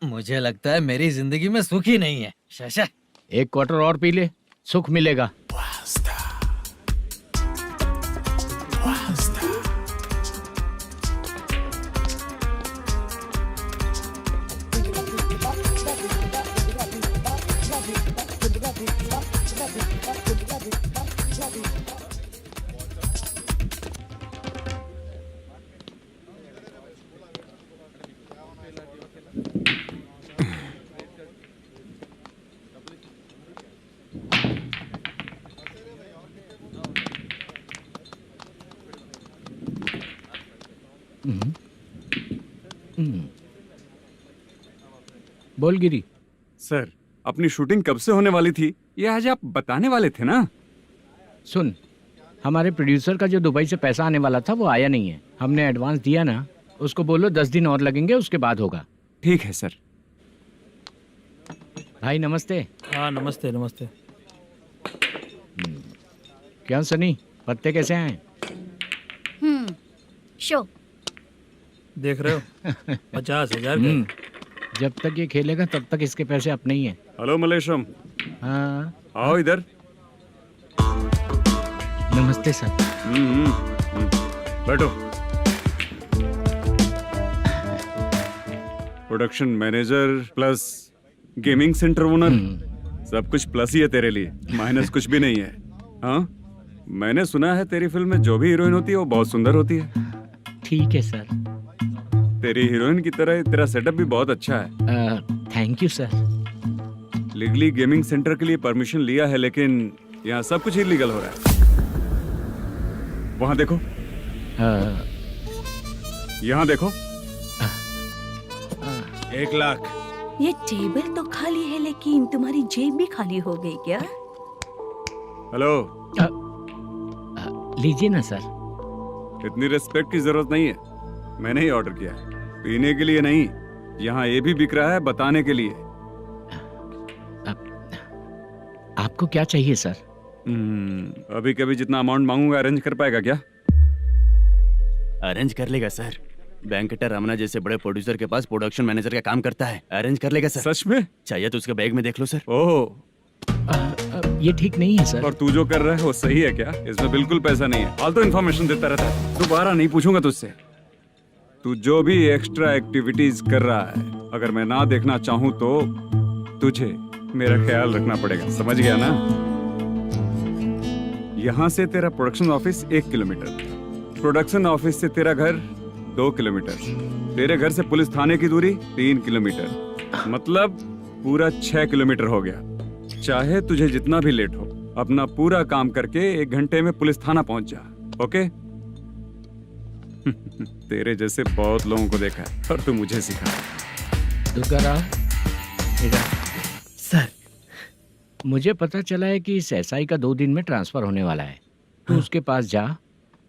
मुझे लगता है मेरी जिंदगी में सुख ही नहीं है। शशा 1 क्वार्टर और पी ले, सुख मिलेगा। बोल गिरी। सर, अपनी शूटिंग कब से होने वाली थी ये आज आप बताने वाले थे ना? सुन, हमारे प्रोड्यूसर का जो दुबई से पैसा आने वाला था वो आया नहीं है। हमने एडवांस दिया ना, उसको बोलो 10 दिन और लगेंगे, उसके बाद होगा। ठीक है सर। भाई नमस्ते। हाँ नमस्ते नमस्ते। क्या सनी, पत्ते कैसे आए? शो देख रहे हो 50,000 का। जब तक ये खेलेगा तब तक इसके पैसे अपने ही हैं। हेलो मलेशम। हाँ आओ इधर। नमस्ते सर। बैठो। Production manager plus gaming centre owner, सब कुछ प्लस ही है तेरे लिए, माइनस कुछ भी नहीं है। हाँ, मैंने सुना है तेरी फिल्म में जो भी हीरोइन होती है वो बहुत सुंदर होती है। ठीक है सर। तेरी हीरोइन की तरह तेरा सेटअप भी बहुत अच्छा है। Thank you sir. Legally gaming centre के लिए परमिशन लिया है, लेकिन यहाँ सब कुछ इलीगल हो रहा है। वहाँ देखो। यहाँ देखो। 1 लाख। ये टेबल तो खाली है लेकिन तुम्हारी जेब भी खाली हो गई क्या? हेलो। लीजिए ना सर। इतनी रिस्पेक्ट की जरूरत नहीं है, मैंने ही ऑर्डर किया है। पीने के लिए नहीं, यहाँ ये भी बिक रहा है बताने के लिए। आपको क्या चाहिए सर? अभी कभी जितना अमाउंट मांगूंगा अरेंज कर पाएगा क्या? अरेंज कर लेगा सर। वेंकटर रमना जैसे बड़े प्रोड्यूसर के पास प्रोडक्शन मैनेजर का काम करता है, अरेंज कर लेगा सर। सच में? चाहिए तो उसके बैग में देख लो सर। ओह, ये ठीक नहीं है सर। और तू जो कर रहा है वो सही है क्या? इसमें बिल्कुल पैसा नहीं है, फालतू इन्फॉर्मेशन देता रहता है। दोबारा नहीं पूछूंगा तुझसे। तू जो भी एक्स्ट्रा एक्टिविटीज कर रहा है, अगर मैं ना देखना चाहूं तो तुझे मेरा ख्याल रखना पड़ेगा, समझ गया ना? यहाँ से तेरा production office 1 kilometre, production office से तेरा घर 2 किलोमीटर, तेरे घर से पुलिस थाने की दूरी 3 किलोमीटर, मतलब पूरा 6 किलोमीटर हो गया। चाहे तुझे जितना भी लेट हो, अपना पूरा काम करके 1 घंटे में पुलिस थाना पहुंच जा, ओके? तेरे जैसे बहुत लोगों को देखा है और तू मुझे सिखा। सर, मुझे पता चला है कि इस एसआई का 2 दिन में ट्रांसफर होने वाला है। तो उसके पास जा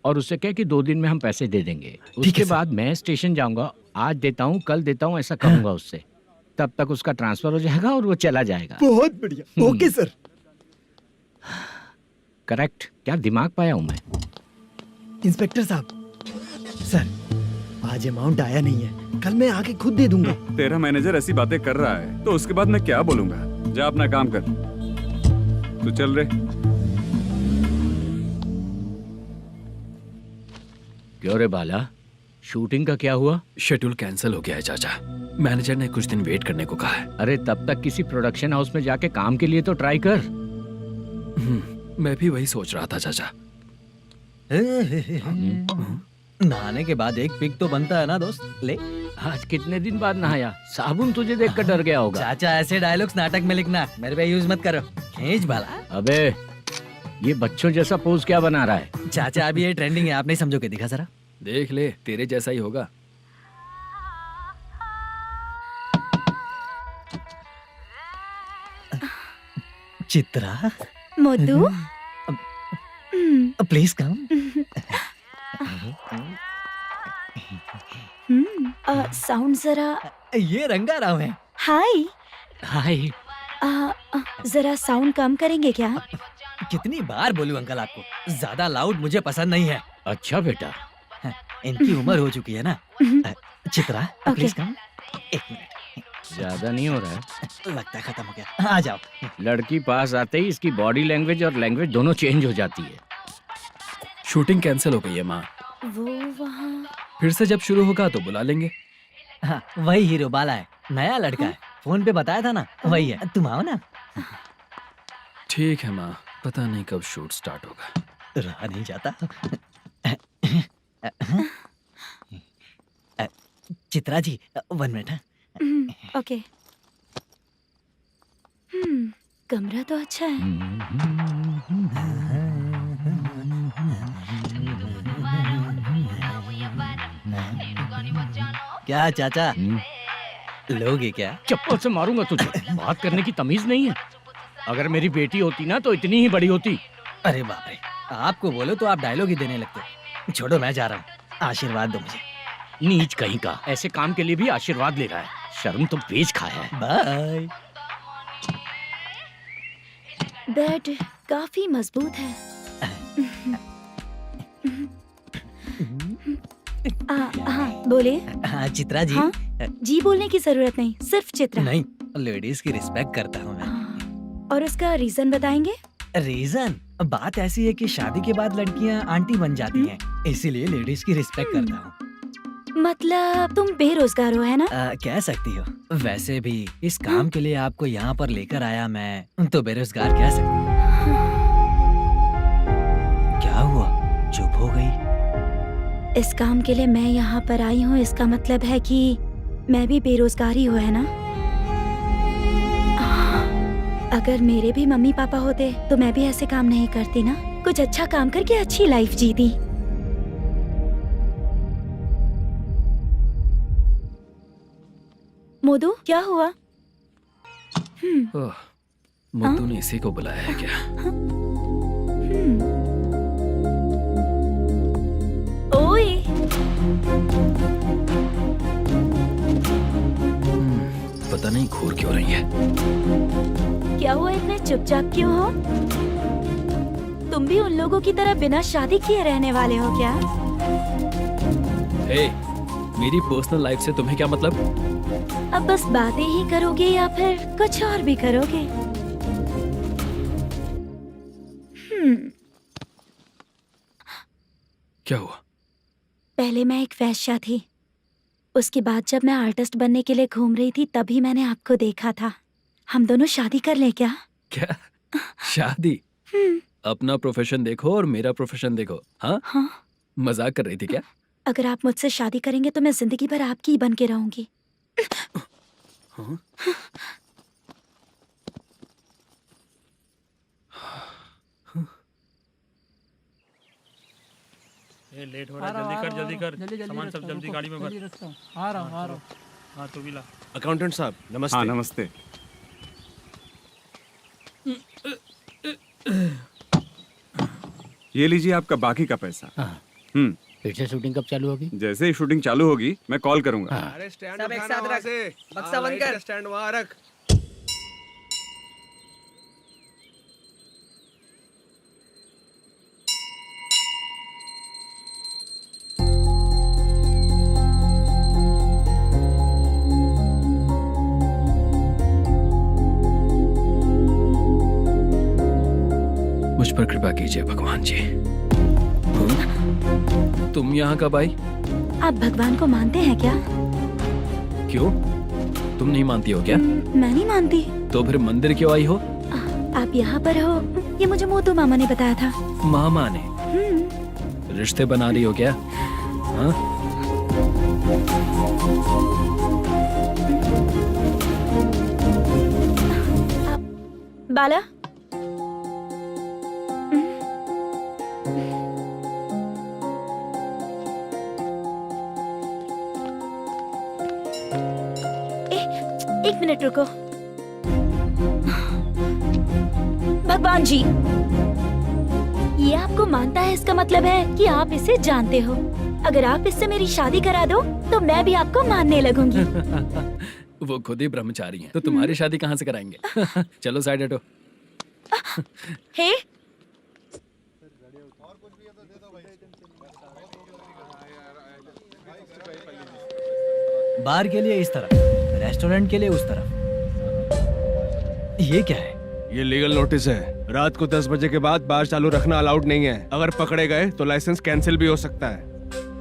और उससे कह कि 2 दिन में हम पैसे दे देंगे। उसके बाद मैं स्टेशन जाऊंगा, आज देता हूँ कल देता हूँ ऐसा कहूंगा उससे। तब तक उसका ट्रांसफर हो जाएगा और वो चला जाएगा। बहुत बढ़िया, ओके सर। करेक्ट, क्या दिमाग पाया हूँ मैं। इंस्पेक्टर साहब, सर आज अमाउंट आया नहीं है, कल मैं आके खुद दे दूंगा। तेरा मैनेजर ऐसी बातें कर रहा है तो उसके बाद मैं क्या बोलूंगा? जा अपना काम कर, तू चल रे। क्यों रे बाला, शूटिंग का क्या हुआ? शेड्यूल कैंसिल हो गया है चाचा। मैनेजर ने कुछ दिन वेट करने को कहा है। अरे तब तक किसी प्रोडक्शन हाउस में जाके काम के लिए तो ट्राई कर। मैं भी वही सोच रहा था चाचा। नहाने के बाद एक पिक तो बनता है ना दोस्त। ले, आज कितने दिन बाद नहाया? साबुन तुझे देखकर डर गया होगा। चाचा ऐसे डायलॉग्स नाटक में लिखना, मेरे पे यूज मत करो। खींच बाला। अबे ये बच्चों जैसा पोज क्या बना रहा है? चाचा अभी ये ट्रेंडिंग है, आप नहीं समझोगे, दिखा जरा। देख ले, तेरे जैसा ही होगा। Chitra, Modu, please come. Sound जरा। ये रंगा राव है। हाय। हाय। जरा साउंड कम करेंगे क्या? कितनी बार बोलूं अंकल आपको, ज्यादा लाउड मुझे पसंद नहीं है। अच्छा बेटा, इनकी उम्र हो चुकी है ना। Chitra, please come. 1 मिनट, ज्यादा नहीं हो रहा है? लगता है खत्म हो गया। आ जाओ। लड़की पास आते ही इसकी बॉडी लैंग्वेज और लैंग्वेज दोनों चेंज हो जाती है। शूटिंग कैंसिल हो गई है माँ। वो वहाँ। फिर से जब शुरू होगा तो बुला लेंगे। हाँ, वही हीरो बाला है, नया लड़का है। फोन पे बताया था ना, वही है। तुम आओ ना। ठीक है माँ, पता नहीं कब शूट स्टार्ट होगा। रहा नहीं जाता। चित्रा जी, 1 मिनट। ओके। कमरा तो अच्छा है। क्या चाचा, लोगे क्या? चप्पल से मारूंगा तुझे। बात करने की तमीज नहीं है। अगर मेरी बेटी होती ना तो इतनी ही बड़ी होती। अरे बाप रे, आपको बोलो तो आप डायलॉग ही देने लगते। छोड़ो, मैं जा रहा हूँ, आशीर्वाद दो मुझे। नीच कहीं का, ऐसे काम के लिए भी आशीर्वाद ले रहा है। शर्म तो बेच खाया है। बाय। बेड काफी मजबूत है। हाँ बोले। हाँ चित्रा जी। हाँ? जी बोलने की जरूरत नहीं, सिर्फ चित्रा। नहीं, लेडीज की रिस्पेक्ट करता हूँ मैं। और उसका रीजन बताएंगे? रीजन? बात ऐसी है कि शादी के बाद लड़कियाँ आंटी बन जाती हैं, इसीलिए लेडीज की रिस्पेक्ट करता हूँ। मतलब तुम बेरोजगार हो, है ना? कह सकती हो। वैसे भी इस काम के लिए आपको यहाँ पर लेकर आया मैं, तो बेरोजगार कह सकती हूँ। क्या हुआ, चुप हो गई? इस काम के लिए मैं यहाँ पर आई हूँ, इसका मतलब है कि मैं भी बेरोजगार ही हूँ, है ना? अगर मेरे भी मम्मी पापा होते तो मैं भी ऐसे काम नहीं करती ना। कुछ अच्छा काम करके अच्छी लाइफ जीती। मोदू, क्या हुआ? मोदू ने इसी को बुलाया है क्या? ओए। पता नहीं घूर क्यों रही है। क्या हुआ, इतने चुपचाप क्यों हो? तुम भी उन लोगों की तरह बिना शादी किए रहने वाले हो क्या? हे, मेरी पर्सनल लाइफ से तुम्हें क्या मतलब? अब बस बातें ही करोगे या फिर कुछ और भी करोगे? क्या हुआ? पहले मैं एक वैश्या थी, उसके बाद जब मैं आर्टिस्ट बनने के लिए घूम रही थी तभी मैंने आपको देखा था। हम दोनों शादी कर लें क्या? क्या शादी? अपना प्रोफेशन देखो और मेरा प्रोफेशन देखो। हाँ हाँ। मजाक कर रही थी क्या? अगर आप मुझसे शादी करेंगे तो मैं जिंदगी भर आपकी ही बन के रहूंगी। हाँ? ये लेट हो रहा है, जल्दी कर सामान सब जल्दी गाड़ी में भर। आ रहा हूँ। हाँ तू भी ला। अकाउंटेंट साहब नमस्ते। हाँ नमस्ते। ये लीजिए आपका बाकी का पैसा। फिर से शूटिंग कब चालू होगी? जैसे ही शूटिंग चालू होगी मैं कॉल करूंगा। अरे स्टैंड सब एक साथ रख, बक्सा बंद कर, स्टैंड वहाँ रख। मुझ पर कृपा कीजिए भगवान जी। तुम यहाँ कब आई? आप भगवान को मानते हैं क्या? क्यों? तुम नहीं मानती हो क्या? मैं नहीं मानती। तो फिर मंदिर क्यों आई हो? आप यहाँ पर हो ये मुझे मोटू मामा ने बताया था। मामा ने? रिश्ते बना रही हो क्या? हाँ? बाला एक मिनट रुको। भगवान जी ये आपको मानता है इसका मतलब है कि आप इसे जानते हो। अगर आप इससे मेरी शादी करा दो तो मैं भी आपको मानने लगूंगी। वो खुद ही ब्रह्मचारी हैं, तो तुम्हारी शादी कहाँ से कराएंगे? चलो साइड हटो। हे बार के लिए इस तरफ, रेस्टोरेंट के लिए उस तरफ। ये क्या है? ये लीगल नोटिस है। रात को 10 बजे के बाद बार चालू रखना अलाउड नहीं है। अगर पकड़े गए तो लाइसेंस कैंसिल भी हो सकता है।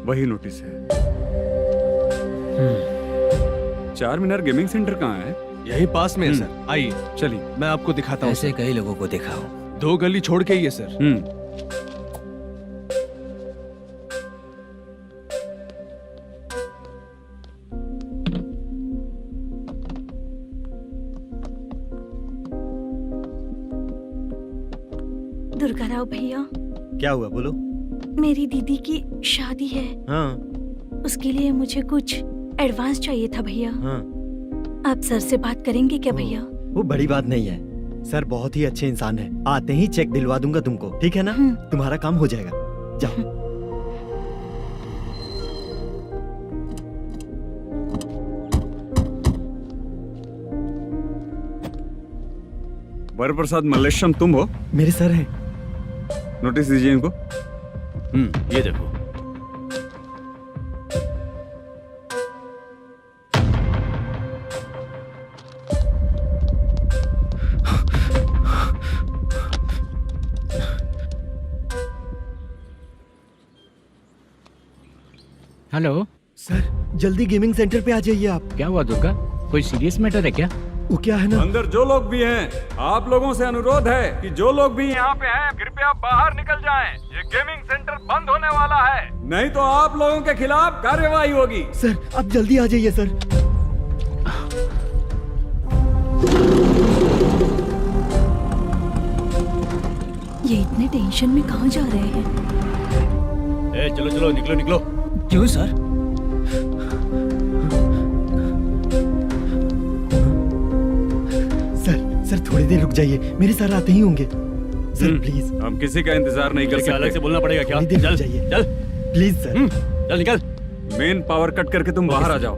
वही नोटिस है। चार मीनार गेमिंग सेंटर कहाँ है? यही पास में है सर। आइए चलिए मैं आपको दिखाता हूँ। ऐसे कई लोगों को देखा हूँ। 2 गली छोड़ के ही है सर। दुर्गा राव भैया, क्या हुआ बोलो। मेरी दीदी की शादी है। हाँ उसके लिए मुझे कुछ एडवांस चाहिए था भैया। हाँ। आप सर से बात करेंगे क्या भैया? वो बड़ी बात नहीं है, सर बहुत ही अच्छे इंसान है। आते ही चेक दिलवा दूंगा तुमको, ठीक है ना? तुम्हारा काम हो जाएगा। जाओ। वरप्रसाद मल्लेश्वरम तुम हो? मेरे सर हैं। नोटिस दीजिए इनको। ये देखो। हेलो सर जल्दी गेमिंग सेंटर पे आ जाइए आप। क्या हुआ दुर्गा? कोई सीरियस मैटर है क्या? वो क्या है ना, अंदर जो लोग भी हैं, आप लोगों से अनुरोध है कि जो लोग भी यहाँ पे हैं कृपया बाहर निकल जाएं। ये गेमिंग सेंटर बंद होने वाला है, नहीं तो आप लोगों के खिलाफ कार्यवाही होगी। सर आप जल्दी आ जाइए सर। ये इतने टेंशन में कहाँ जा रहे हैं? चलो चलो निकलो निकलो। क्यों सर? सर थोड़ी देर रुक जाइए, मेरे सर आते ही होंगे। Sir please. हम किसी का इंतजार नहीं कर सकते। अलग से बोलना पड़ेगा क्या? थोड़ी देर रुक चल जाइए चल प्लीज सर। चल निकल। मेन पावर कट करके तुम बाहर आ जाओ।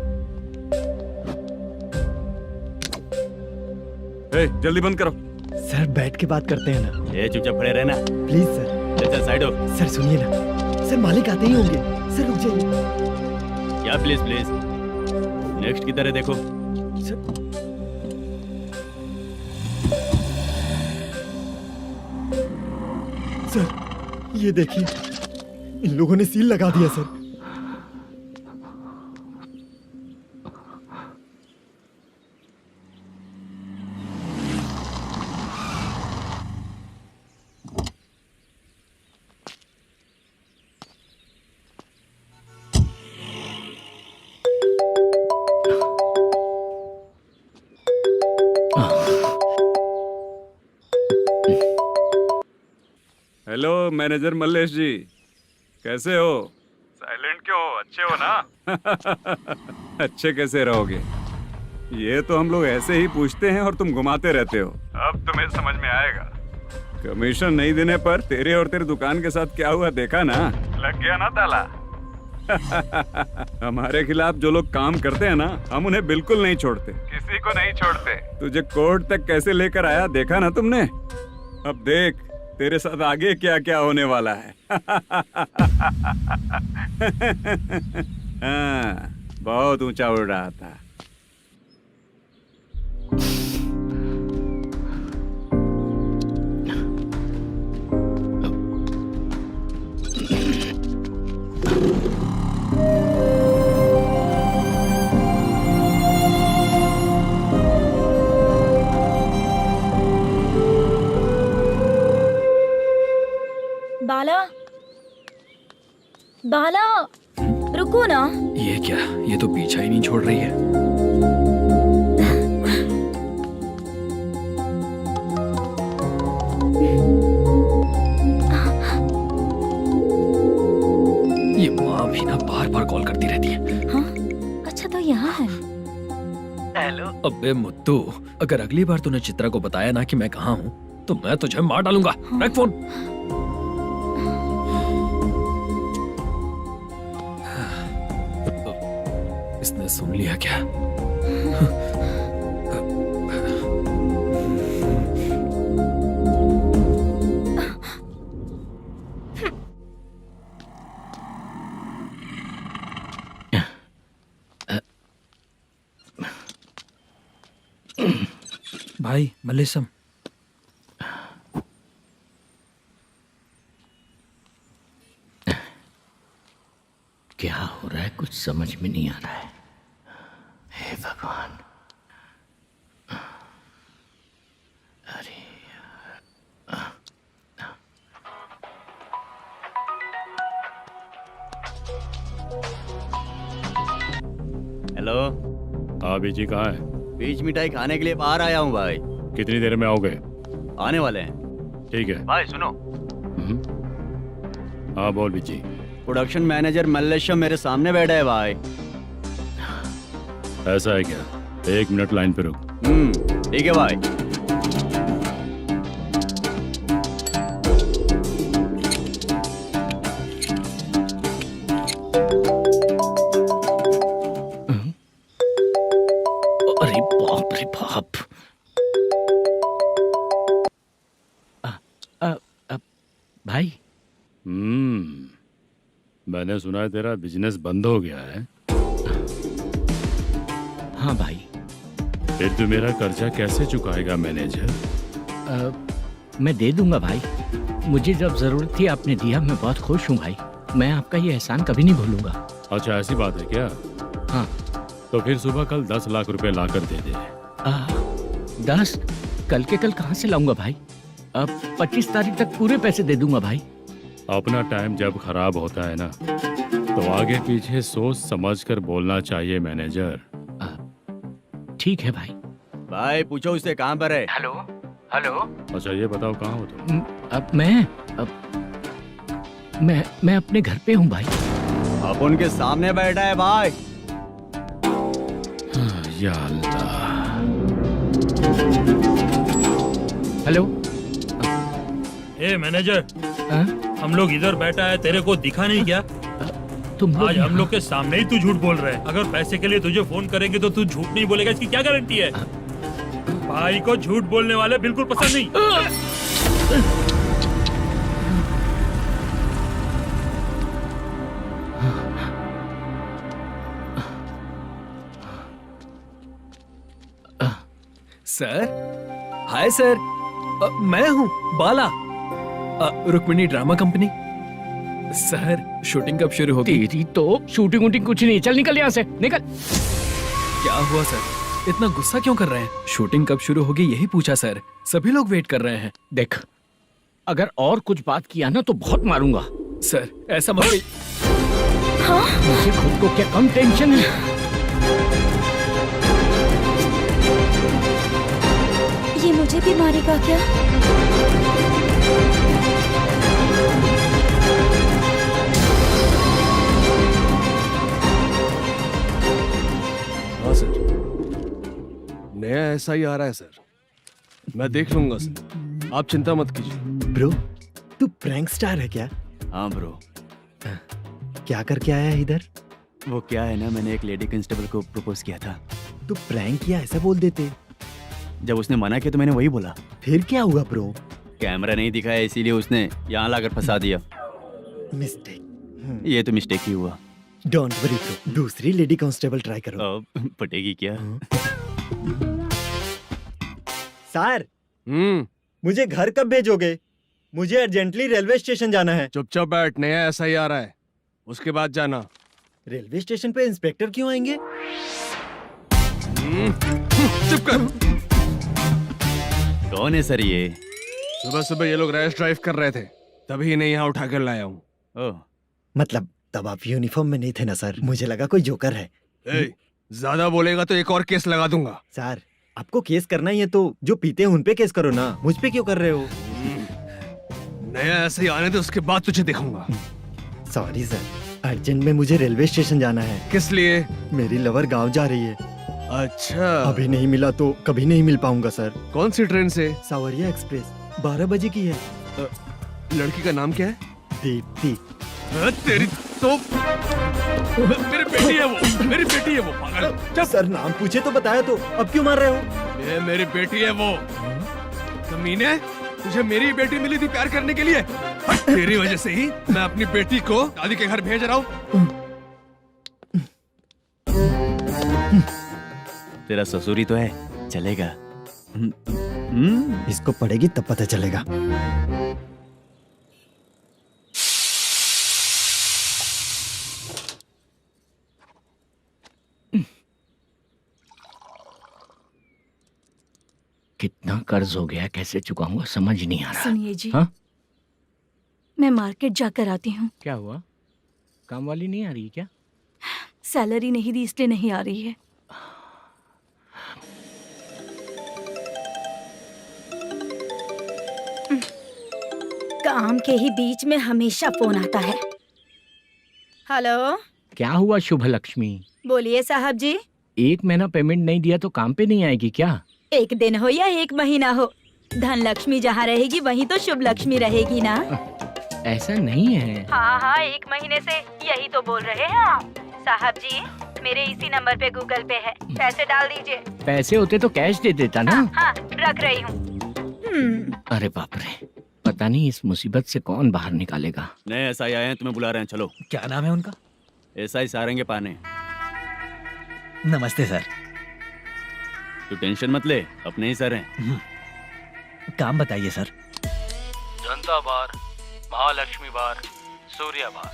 जल्दी बंद करो। सर बैठ के बात करते हैं ना। ये चुपचाप खड़े रहना। Please sir. चल चल साइड हो। सर सुनिए ना, सर मालिक आते ही होंगे। सर रुक जाइए। क्या प्लीज प्लीज? नेक्स्ट की तरह देखो। सर ये देखिए, इन लोगों ने सील लगा दिया सर। मैनेजर मल्लेश जी, कैसे हो? साइलेंट क्यों हो? अच्छे हो ना? अच्छे कैसे रहोगे? ये तो हम लोग ऐसे ही पूछते हैं और तुम घुमाते रहते हो। अब तुम्हें समझ में आएगा। कमीशन नहीं देने पर तेरे और तेरी दुकान के साथ क्या हुआ देखा ना? लग गया ना ताला? हमारे खिलाफ जो लोग काम करते हैं ना, हम उन्हें बिल्कुल नहीं छोड़ते, किसी को नहीं छोड़ते। तुझे कोर्ट तक कैसे लेकर आया देखा ना तुमने? अब देख तेरे साथ आगे क्या क्या होने वाला है। हाँ, बहुत ऊंचा उड़ रहा था। बाला, बाला, रुको ना। ये क्या? ये तो पीछा ही नहीं छोड़ रही है। ये माँ भी ना बार बार कॉल करती रहती है। हाँ? अच्छा तो यहाँ है। हेलो। अबे मुत्तू, अगर अगली बार तूने चित्रा को बताया ना कि मैं कहाँ हूँ तो मैं तुझे मार डालूंगा। रख फोन। इसने सुन लिया क्या? भाई मल्लेशम, क्या हो रहा है कुछ समझ में नहीं आ रहा है। हे भगवान, अरे हेलो। हाँ बीजी कहाँ है? बीज मिठाई खाने के लिए बाहर आया हूँ भाई। कितनी देर में आओगे? आने वाले हैं। ठीक है। भाई सुनो, हाँ बोल बीजी। प्रोडक्शन मैनेजर मल्लेशम मेरे सामने बैठा है भाई। ऐसा है क्या? 1 मिनट लाइन पे रुक। ठीक है भाई। अरे बाप रे बाप। भाई मैंने सुना है तेरा बिजनेस बंद हो गया है। हाँ भाई। फिर तू मेरा कर्जा कैसे चुकाएगा मैनेजर? मैं दे दूंगा भाई। मुझे जब जरूरत थी आपने दिया, मैं बहुत खुश हूँ भाई। मैं आपका ये एहसान कभी नहीं भूलूंगा। अच्छा ऐसी बात है क्या? हाँ। तो फिर सुबह कल 10 लाख रुपए लाकर दे दे। 10? कल के कल कहाँ से लाऊंगा भाई? अब 25 तारीख तक पूरे पैसे दे दूंगा भाई। अपना टाइम जब खराब होता है ना, तो आगे पीछे सोच समझ कर बोलना चाहिए मैनेजर। ठीक है भाई। भाई पूछो उससे कहाँ पर है। Hello hello. अच्छा ये बताओ कहाँ हो तुम? अब मैं अपने घर पे हूँ भाई। अब उनके सामने बैठा है भाई। या अल्लाह। हेलो। ए मैनेजर, हम लोग इधर बैठा है, तेरे को दिखा नहीं क्या? तुम आज हम लोग के सामने ही तू झूठ बोल रहा है। अगर पैसे के लिए तुझे फोन करेंगे तो तू झूठ नहीं बोलेगा, इसकी क्या गारंटी है? भाई को झूठ बोलने वाले बिल्कुल पसंद नहीं। सर, हाय सर, मैं हूँ Bala, Rukmini drama company. Sir shooting कब शुरू होगी? तेरी तो शूटिंग वूटिंग कुछ नहीं। चल निकल यहाँ से, निकल। क्या हुआ सर, इतना गुस्सा क्यों कर रहे हैं? शूटिंग कब शुरू होगी यही पूछा सर, सभी लोग वेट कर रहे हैं। देख, अगर और कुछ बात किया ना तो बहुत मारूंगा। सर ऐसा मत। हाँ? मुझे खुद को क्या कम टेंशन है? ये मुझे भी मारेगा क्या? एसआई आ रहा है सर, मैं देख लूंगा सर, आप चिंता मत कीजिए। ब्रो तू प्रैंक स्टार है क्या? हाँ ब्रो, क्या करके आया है इधर? वो क्या है ना, मैंने एक लेडी कांस्टेबल को प्रपोज किया था। तू प्रैंक किया ऐसा बोल देते। जब उसने मना किया तो मैंने वही बोला। फिर क्या हुआ ब्रो? कैमरा नहीं दिखाया इसीलिए उसने यहाँ लाकर फंसा दिया। मिस्टेक। ये तो मिस्टेक ही हुआ। डोंट वरी ब्रो, दूसरी लेडी कांस्टेबल ट्राई करो। अब पटेगी क्या? सर मुझे घर कब भेजोगे? मुझे अर्जेंटली रेलवे स्टेशन जाना है। चुपचाप बैठ, नया एसआई आ रहा है, उसके बाद जाना। रेलवे स्टेशन पे इंस्पेक्टर क्यों आएंगे? चुप कर। कौन है सर ये? सुबह सुबह ये लोग रैश ड्राइव कर रहे थे, तभी इन्हें यहाँ उठा कर लाया हूँ। ओह, मतलब तब आप यूनिफॉर्म में नहीं थे ना सर, मुझे लगा कोई जोकर है। ज्यादा बोलेगा तो एक और केस लगा दूंगा। सर आपको केस करना ही है तो जो पीते हैं उन पे केस करो ना, मुझ पे क्यों कर रहे हो? नया एसआई आने दे, उसके बाद तुझे दिखाऊंगा। सॉरी सर, अर्जेंट में मुझे रेलवे स्टेशन जाना है। किस लिए? मेरी लवर गांव जा रही है। अच्छा, अभी नहीं मिला तो कभी नहीं मिल पाऊंगा सर। कौन सी ट्रेन से? सावरिया एक्सप्रेस 12 बजे की है। लड़की का नाम क्या है? दीप्ति। तेरी तो मेरी बेटी है वो, मेरी बेटी है वो, पागल। सर नाम पूछे तो बताया तो अब क्यों मार रहे हो? ये मेरी बेटी है वो। कमीने, तुझे मेरी बेटी मिली थी प्यार करने के लिए, तेरी वजह से ही मैं अपनी बेटी को दादी के घर भेज रहा हूँ। तेरा ससुरी तो है, चलेगा। इसको पड़ेगी तब पता चलेगा। कितना कर्ज हो गया, कैसे चुकाऊंगा समझ नहीं आ रहा। सुनिए जी, हाँ? मैं मार्केट जाकर आती हूँ। क्या हुआ? काम वाली नहीं आ रही क्या? सैलरी नहीं दी इसलिए नहीं आ रही है। काम के ही बीच में हमेशा फोन आता है। हेलो, क्या हुआ शुभ लक्ष्मी? बोलिए साहब जी। 1 महीना पेमेंट नहीं दिया तो काम पे नहीं आएगी क्या? 1 दिन हो या 1 महीना हो, धन लक्ष्मी जहाँ रहेगी वहीं तो शुभ लक्ष्मी रहेगी ना। ऐसा नहीं है। हाँ, 1 महीने से यही तो बोल रहे हैं आप। साहब जी, मेरे इसी नंबर पे गूगल पे है, पैसे डाल दीजिए। पैसे होते तो कैश दे देता ना। हाँ, रख रही हूँ। अरे बाप रे, पता नहीं इस मुसीबत से कौन बाहर निकालेगा। नए एसआई आए हैं, तुम्हें बुला रहे हैं, चलो। क्या नाम है उनका? एसआई सारंगे पाने। नमस्ते सर। तू टेंशन मत ले, अपने ही सर हैं। काम बताइए सर। जनता बार, महालक्ष्मी बार, सूर्या बार,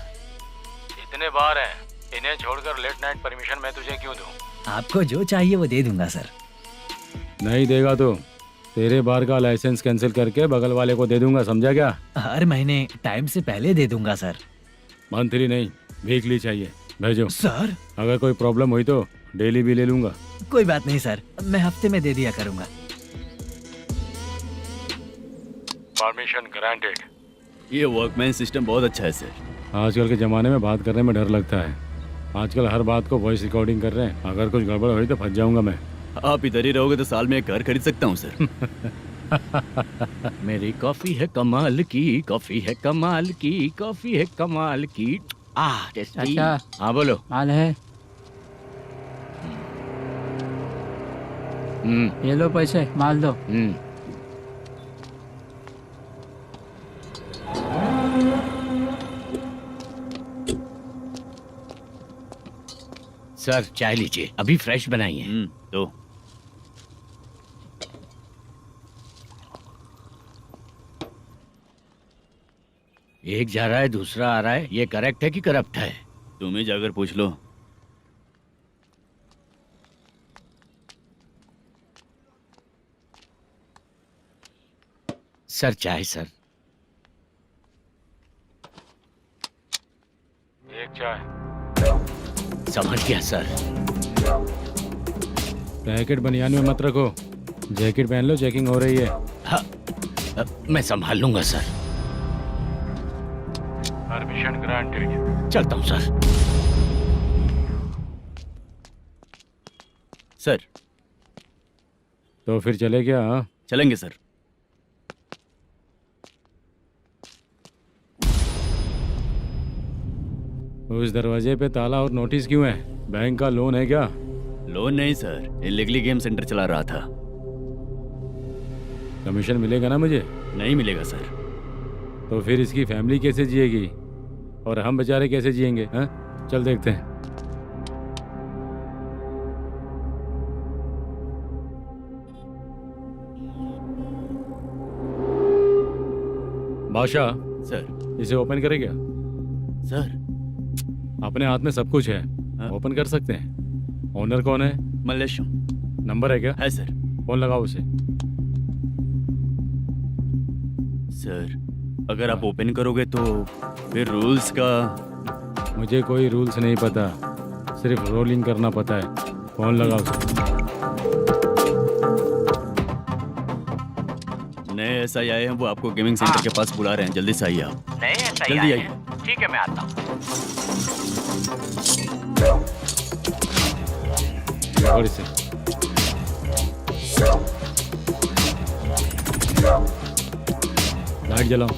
इतने बार हैं, इन्हें छोड़कर लेट नाइट परमिशन मैं तुझे क्यों दूं? आपको जो चाहिए वो दे दूंगा सर। नहीं देगा तो तेरे बार का लाइसेंस कैंसिल करके बगल वाले को दे दूंगा, समझा क्या? हर महीने टाइम से पहले दे दूंगा सर। मंथली नहीं, वीकली चाहिए, भेजो। सर अगर कोई प्रॉब्लम हुई तो डेली भी ले लूंगा। कोई बात नहीं सर, मैं हफ्ते में दे दिया करूंगा। Permission granted. ये वर्कमैन सिस्टम बहुत अच्छा है सर। आजकल के ज़माने में बात करने में डर लगता है। आजकल हर बात को वॉइस रिकॉर्डिंग कर रहे हैं, अगर कुछ गड़बड़ हुई तो फंस जाऊंगा मैं। आप इधर ही रहोगे तो साल में एक घर खरीद सकता हूँ सर। मेरी कॉफी है कमाल की, कॉफी है कमाल की, कॉफी है कमाल की। टेस्टी। अच्छा। हाँ बोलो। माल है, ये लो पैसे, माल दो। सर चाय लीजिए, अभी फ्रेश बनाई है। तो एक जा रहा है दूसरा आ रहा है, ये करेक्ट है कि करप्ट है? तुम ही जाकर पूछ लो। सर चाय सर। एक चाय। समझ गया सर। पैकेट बनियान में मत रखो, जैकेट पहन लो, चेकिंग हो रही है। हाँ, मैं संभाल लूंगा सर। Permission granted. चलता हूँ सर। सर तो फिर चले क्या? हाँ, चलेंगे सर। उस दरवाजे पे ताला और नोटिस क्यों है? बैंक का लोन है क्या? लोन नहीं सर, इलीगली गेम सेंटर चला रहा था। कमीशन मिलेगा ना मुझे? नहीं मिलेगा सर। तो फिर इसकी फैमिली कैसे जिएगी और हम बेचारे कैसे जिएंगे? हाँ, चल देखते हैं। बादशाह, सर। इसे ओपन करे क्या? सर अपने हाथ में सब कुछ है, हाँ? ओपन कर सकते हैं। ओनर कौन है? मल्लेशम। नंबर है क्या? है सर। फोन लगाओ उसे। सर अगर आप ओपन करोगे तो फिर रूल्स का। मुझे कोई रूल्स नहीं पता, सिर्फ रोलिंग करना पता है। फोन लगाओ उसे। नए SI आए हैं, वो आपको गेमिंग सेंटर के पास बुला रहे हैं, जल्दी से आइए आप। नए ऐसा ही जल्दी आए आइए। हैं। ठीक है, मैं आता हूँ। पकड़ इसे। लाइट जलाओ।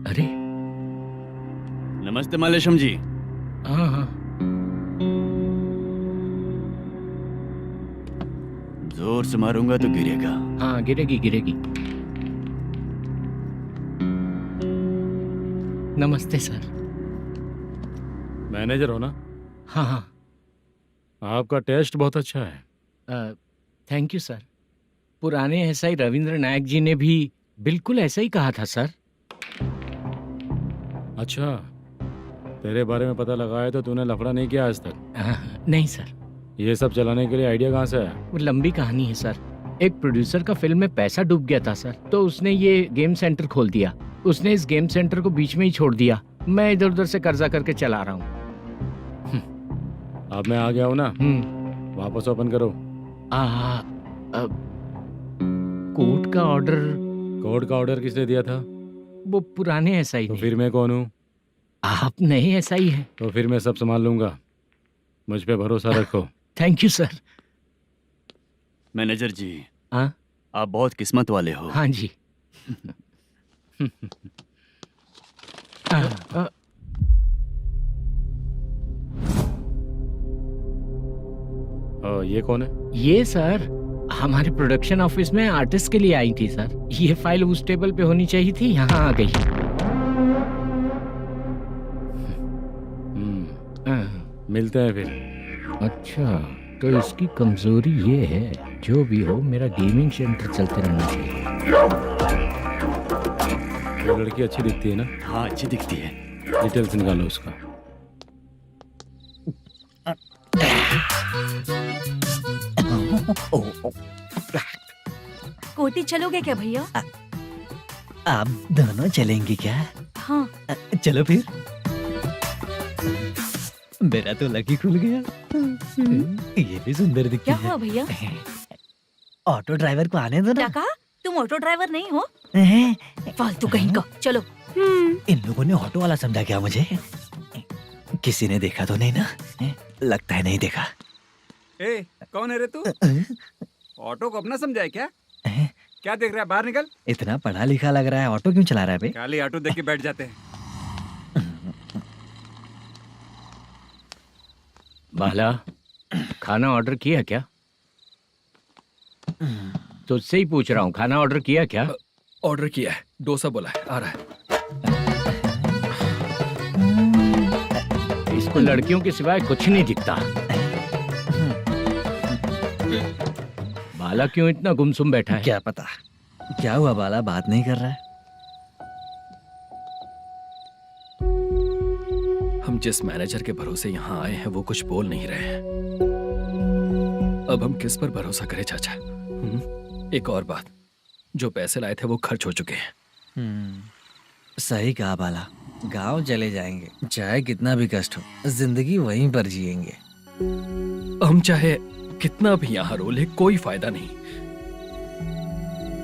अरे नमस्ते मल्लेशम जी। हाँ हाँ, जोर से मारूंगा तो गिरेगा। हाँ गिरेगी गिरेगी। नमस्ते सर। मैनेजर हो ना? हाँ हाँ। आपका टेस्ट बहुत अच्छा है। Thank you sir. पुराने SI रविंद्र नायक जी ने भी बिल्कुल ऐसा ही कहा था सर। अच्छा, तेरे बारे में पता लगा है तो तूने लफड़ा नहीं किया आज तक? नहीं सर। ये सब चलाने के लिए आइडिया कहाँ से आया? वो लंबी कहानी है सर। एक प्रोड्यूसर का फिल्म में पैसा डूब गया था सर, तो उसने ये गेम सेंटर खोल दिया। उसने इस गेम सेंटर को बीच में ही छोड़ दिया। मैं इधर उधर से कर्जा करके चला रहा हूँ। अब मैं आ गया हूँ ना, वापस ओपन करो। कोर्ट का ऑर्डर। कोर्ट का ऑर्डर किसने दिया था? वो पुराने SI तो ने। फिर मैं कौन हूँ? आप नए SI हैं। तो फिर मैं सब संभाल लूंगा, मुझ पे भरोसा रखो। Thank you sir. मैनेजर जी, हाँ आप बहुत किस्मत वाले हो। हाँ जी। ये कौन है? ये सर हमारे प्रोडक्शन ऑफिस में आर्टिस्ट के लिए आई थी सर। ये फाइल उस टेबल पे होनी चाहिए थी, यहाँ आ गई। मिलते हैं फिर। अच्छा, तो इसकी कमजोरी ये है, जो भी हो मेरा गेमिंग सेंटर चलते रहना चाहिए। वो लड़की अच्छी दिखती है ना? हाँ अच्छी दिखती है। डिटेल्स निकालो उसका। कोटी चलोगे क्या भैया? आप दोनों चलेंगे क्या? हाँ। चलो फिर। मेरा तो लकी खुल गया। ये भी सुंदर दिखती क्या है। हुआ भैया? ऑटो ड्राइवर को आने दो क्या ना। कहा? तुम ऑटो ड्राइवर नहीं हो? हैं? फालतू कहीं का। चलो। इन लोगों ने ऑटो वाला समझा क्या मुझे? किसी ने देखा तो नहीं ना? लगता है नहीं देखा। ए, कौन है रे तू? ऑटो को अपना समझा है क्या? क्या देख रहा है? बाहर निकल। इतना पढ़ा लिखा लग रहा है, ऑटो क्यों चला रहा है बे? खाली ऑटो देख के बैठ जाते हैं। बाला, खाना ऑर्डर किया क्या? तुझसे ही पूछ रहा हूँ, खाना ऑर्डर किया क्या? ऑर्डर किया है, डोसा बोला है, आ रहा है। इस इसको लड़कियों के सिवाय कुछ नहीं दिखता। बाला क्यों इतना गुमसुम बैठा है? क्या पता क्या हुआ, बाला बात नहीं कर रहा है। हम जिस मैनेजर के भरोसे यहाँ आए हैं वो कुछ बोल नहीं रहे हैं। अब हम किस पर भरोसा करें चाचा? एक और बात, जो पैसे लाए थे वो खर्च हो चुके हैं। सही कहा बाला, गांव चले जाएंगे, चाहे कितना भी कष्ट हो, जिंदगी वहीं पर जिएंगे। हम चाहे कितना भी यहाँ रो ले, कोई फायदा नहीं।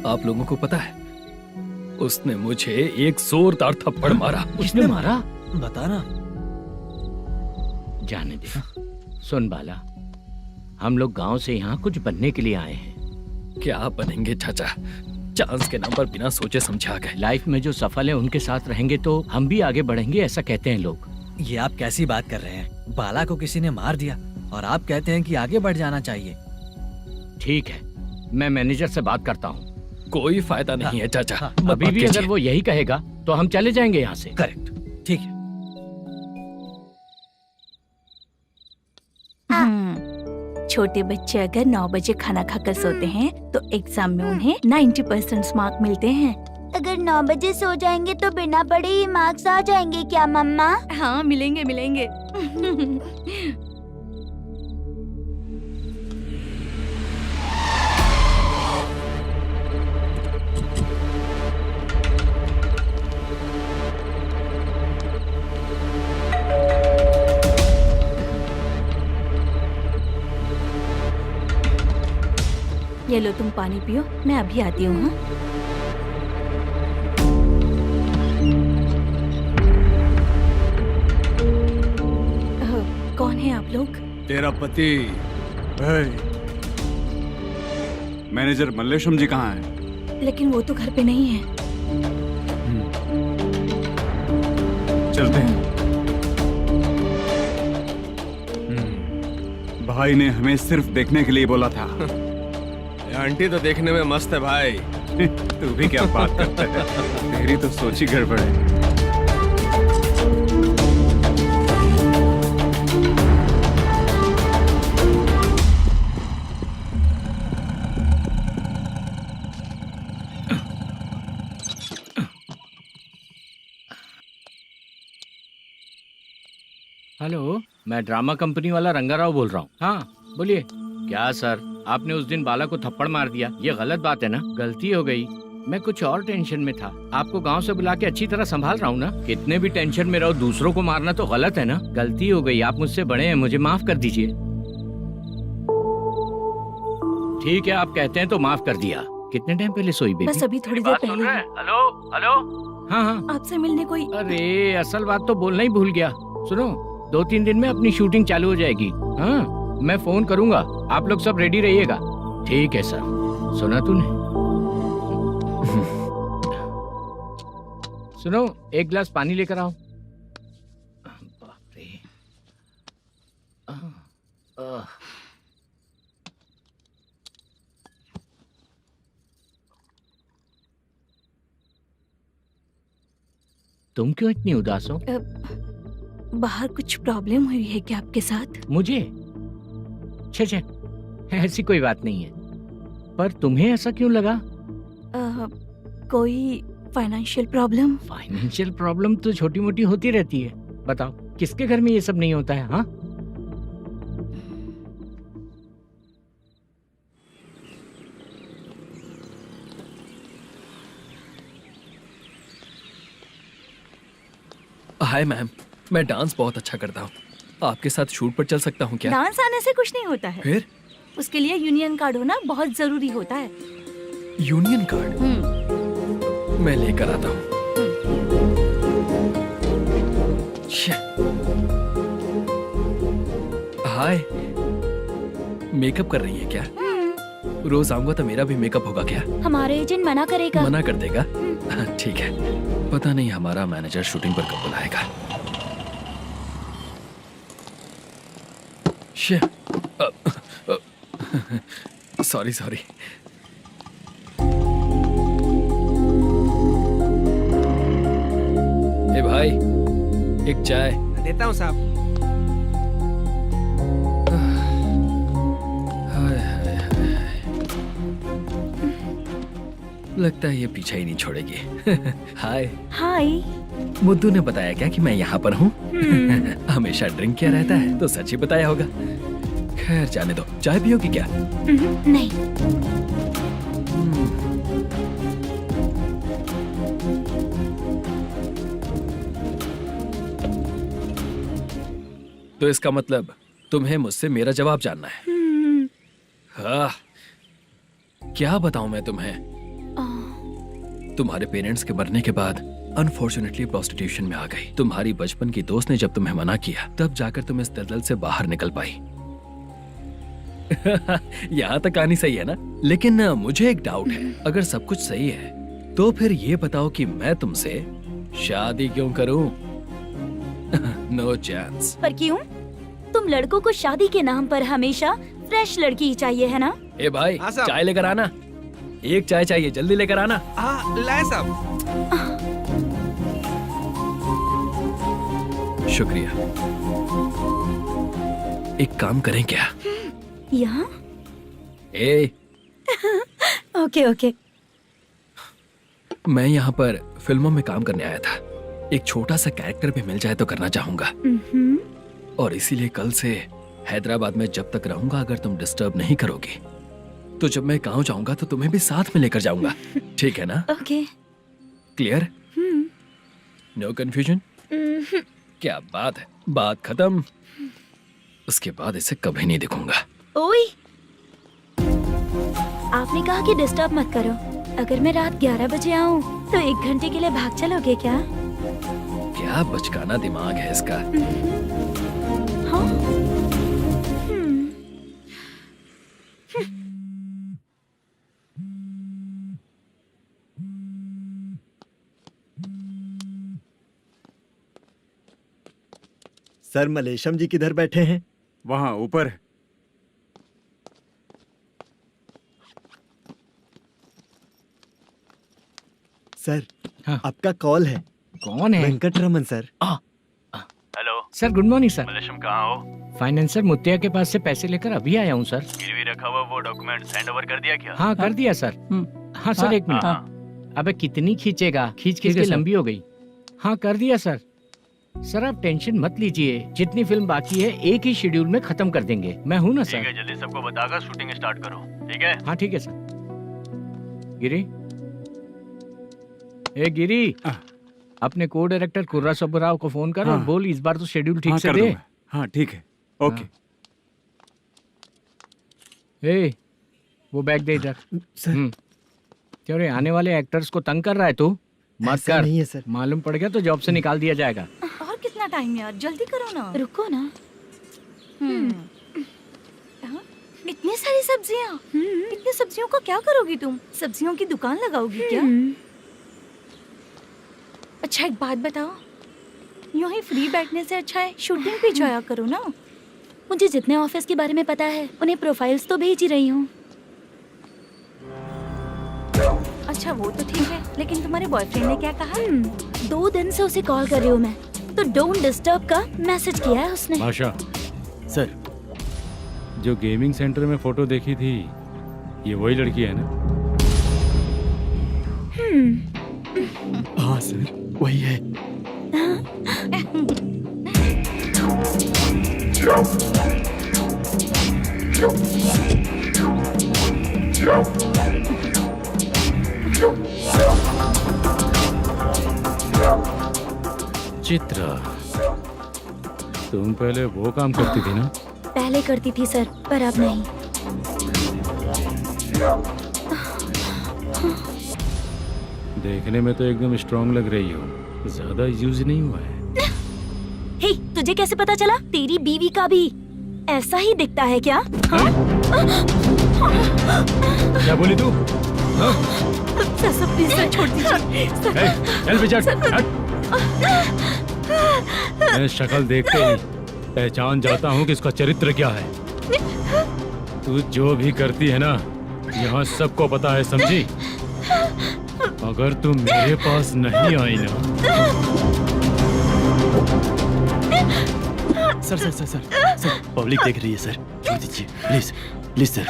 आप लोगों को पता है, उसने मुझे एक जोरदार थप्पड़ मारा। उसने मारा? बता ना। जाने दे। सुन बाला, हम लोग गांव से यहाँ कुछ बनने के लिए आए हैं। क्या बनेंगे चाचा? चांस के नाम पर बिना सोचे समझे आ गए। लाइफ में जो सफल है उनके साथ रहेंगे तो हम भी आगे बढ़ेंगे, ऐसा कहते हैं लोग। ये आप कैसी बात कर रहे हैं? बाला को किसी ने मार दिया और आप कहते हैं कि आगे बढ़ जाना चाहिए। ठीक है, मैं मैनेजर से बात करता हूँ। कोई फायदा नहीं है चाचा। अभी भी अगर वो यही कहेगा तो हम चले जाएंगे यहाँ से। करेक्ट, ठीक है। छोटे बच्चे अगर 9 बजे खाना खाकर सोते हैं तो एग्जाम में उन्हें 90% मार्क मिलते हैं। अगर 9 बजे सो जाएंगे तो बिना पढ़े ही मार्क्स आ जाएंगे क्या मम्मा? हाँ, मिलेंगे मिलेंगे। ये लो, तुम पानी पियो, मैं अभी आती हूँ। हाँ? कौन है आप लोग? तेरा पति। मैनेजर मल्लेशम जी कहाँ हैं? लेकिन वो तो घर पे नहीं है। चलते हैं। भाई ने हमें सिर्फ देखने के लिए बोला था। आंटी तो देखने में मस्त है भाई। तू भी क्या बात करता है? तेरी तो सोच ही गड़बड़ है। हेलो, मैं ड्रामा कंपनी वाला रंगाराव बोल रहा हूँ। हाँ बोलिए। क्या सर, आपने उस दिन बाला को थप्पड़ मार दिया, ये गलत बात है ना? गलती हो गई, मैं कुछ और टेंशन में था। आपको गांव से बुला के अच्छी तरह संभाल रहा हूँ ना। कितने भी टेंशन में रहो, दूसरों को मारना तो गलत है ना। गलती हो गई, आप मुझसे बड़े हैं, मुझे माफ कर दीजिए। ठीक है, आप कहते हैं तो माफ कर दिया। कितने टाइम पहले सोई बेबी? बस अभी थोड़ी देर पहले। Hello hello. हाँ हाँ, आपसे मिलने कोई। अरे असल बात तो बोलना ही भूल गया। सुनो, 2-3 दिन में अपनी शूटिंग चालू हो जाएगी। हाँ, मैं फोन करूंगा, आप लोग सब रेडी रहिएगा। ठीक है सर। सुना तूने? सुनो, एक गिलास पानी लेकर आओ। बाप रे। तुम क्यों इतनी उदास हो? बाहर कुछ प्रॉब्लम हुई है क्या आपके साथ? मुझे? छे, ऐसी कोई बात नहीं है। पर तुम्हें ऐसा क्यों लगा? कोई फाइनेंशियल प्रॉब्लम? फाइनेंशियल प्रॉब्लम तो छोटी मोटी होती रहती है। बताओ, किसके घर में ये सब नहीं होता है? हाँ, हाय मैम, मैं डांस बहुत अच्छा करता हूँ। आपके साथ शूट पर चल सकता हूँ क्या? डांस आने से कुछ नहीं होता है। फिर? उसके लिए यूनियन कार्ड होना बहुत जरूरी होता है। Union card? मैं लेकर आता हूँ। हाय, मेकअप कर रही है क्या? रोज आऊंगा तो मेरा भी मेकअप होगा क्या? हमारे एजेंट मना करेगा। मना कर देगा? ठीक है, पता नहीं हमारा मैनेजर शूटिंग पर कब बुलाएगा। सॉरी। ए भाई, एक चाय। देता हूँ साहब। लगता है ये पीछा ही नहीं छोड़ेगी। हाय। हाय। मुद्दू ने बताया क्या कि मैं यहाँ पर हूँ? हमेशा ड्रिंक किया रहता है तो सच ही बताया होगा। खैर जाने दो, चाय पियोगी क्या? नहीं। तो इसका मतलब तुम्हें मुझसे मेरा जवाब जानना है। हाँ, क्या बताऊं मैं तुम्हें? तुम्हारे पेरेंट्स के मरने के बाद अनफॉर्चुनेटली प्रोस्टिट्यूशन में आ गई। तुम्हारी बचपन की दोस्त ने जब तुम्हें मना किया तब जाकर तुम इस दलदल से बाहर निकल पाई। यहाँ तक कहानी सही है ना? लेकिन मुझे एक डाउट है, अगर सब कुछ सही है तो फिर ये बताओ कि मैं तुमसे शादी क्यों करूं? No chance. पर क्यों? तुम लड़कों को शादी के नाम पर हमेशा फ्रेश लड़की ही चाहिए है ना? ए भाई, हाँ साहब। चाय लेकर आना। एक चाय चाहिए, जल्दी लेकर आना। हाँ लाए साहब। शुक्रिया। एक काम करें क्या? यहाँ? ए, ओके ओके। मैं यहाँ पर फिल्मों में काम करने आया था। एक छोटा सा कैरेक्टर भी मिल जाए तो करना चाहूंगा। और इसीलिए कल से हैदराबाद में जब तक रहूंगा, अगर तुम डिस्टर्ब नहीं करोगी तो जब मैं गांव जाऊंगा तो तुम्हें भी साथ में लेकर जाऊंगा। ठीक है ना? ओके। क्लियर? No confusion? क्या बात है, बात खत्म। उसके बाद इसे कभी नहीं दिखूंगा। ओए, आपने कहा कि डिस्टर्ब मत करो। अगर मैं रात 11 बजे आऊँ तो 1 घंटे के लिए भाग चलोगे क्या? क्या बचकाना दिमाग है इसका। हाँ? सर, मलेशम जी किधर बैठे हैं? वहाँ ऊपर है। सर, हाँ। आपका कॉल है। कौन है? Venkataraman sir. Hello sir, good morning sir. Malesham कहाँ हो? फाइनेंसर मुत्तिया के पास से पैसे लेकर अभी आया हूँ सर। गिरवी रखा हुआ वो डॉक्यूमेंट हैंड ओवर कर दिया क्या? हाँ, कर दिया सर। हाँ सर, 1 मिनट। अबे कितनी खींचेगा, खींच खींच के लंबी हो गई। हाँ, कर दिया सर। सर आप टेंशन मत लीजिए, जितनी फिल्म बाकी है एक ही शेड्यूल में खत्म कर देंगे। मैं हूँ ना ठीक सर। है, जल्दी सबको बताकर शूटिंग स्टार्ट करो। ठीक है? हाँ ठीक है सर। गिरी, ए गिरी, अपने को डायरेक्टर कुर्रा सुब्बराव को फोन कर और बोल इस बार तो शेड्यूल ठीक से दे। हाँ ठीक है, ओके। ए, वो बैग दे इधर। सर, क्यों रे, आने वाले एक्टर्स को तंग कर रहा है तू? मत ऐसा कर। नहीं है सर। मालूम पड़ गया तो जॉब से निकाल दिया जाएगा। और कितना टाइम यार, जल्दी करो ना। रुको ना। हाँ? इतनी सारी सब्जियाँ, इतनी सब्जियों का क्या करोगी तुम? सब्जियों की दुकान लगाओगी क्या? अच्छा एक बात बताओ, यूं ही फ्री बैठने से अच्छा है शूटिंग पे जाया करो ना। मुझे जितने ऑफिस के बारे में पता है उन्हें प्रोफाइल्स तो भेज ही रही हूँ। अच्छा वो तो ठीक है, लेकिन तुम्हारे बॉयफ्रेंड ने क्या कहा? 2 दिन से उसे कॉल कर रही हूँ मैं, तो डोंट डिस्टर्ब का मैसेज किया है उसने। भाषा, सर, जो गेमिंग सेंटर में फोटो देखी थी, ये वही लड़की है ना? हाँ सर, वही है। चित्रा, तुम पहले वो काम करती थी ना? पहले करती थी सर, पर अब नहीं। देखने में तो एकदम स्ट्रांग लग रही हो, ज्यादा यूज नहीं हुआ है। हे, तुझे कैसे पता चला? तेरी बीवी का भी ऐसा ही दिखता है क्या? हाँ? क्या बोली तू? सर प्लीज सर, छोड़ दीजिए। चल बेटा, मैं शक्ल देखते ही पहचान जाता हूँ कि इसका चरित्र क्या है। तू जो भी करती है ना, यहाँ सबको पता है, समझी? अगर तू मेरे पास नहीं आई ना। Sir sir sir sir sir, public देख रही है सर, छोड़ दीजिए please please sir.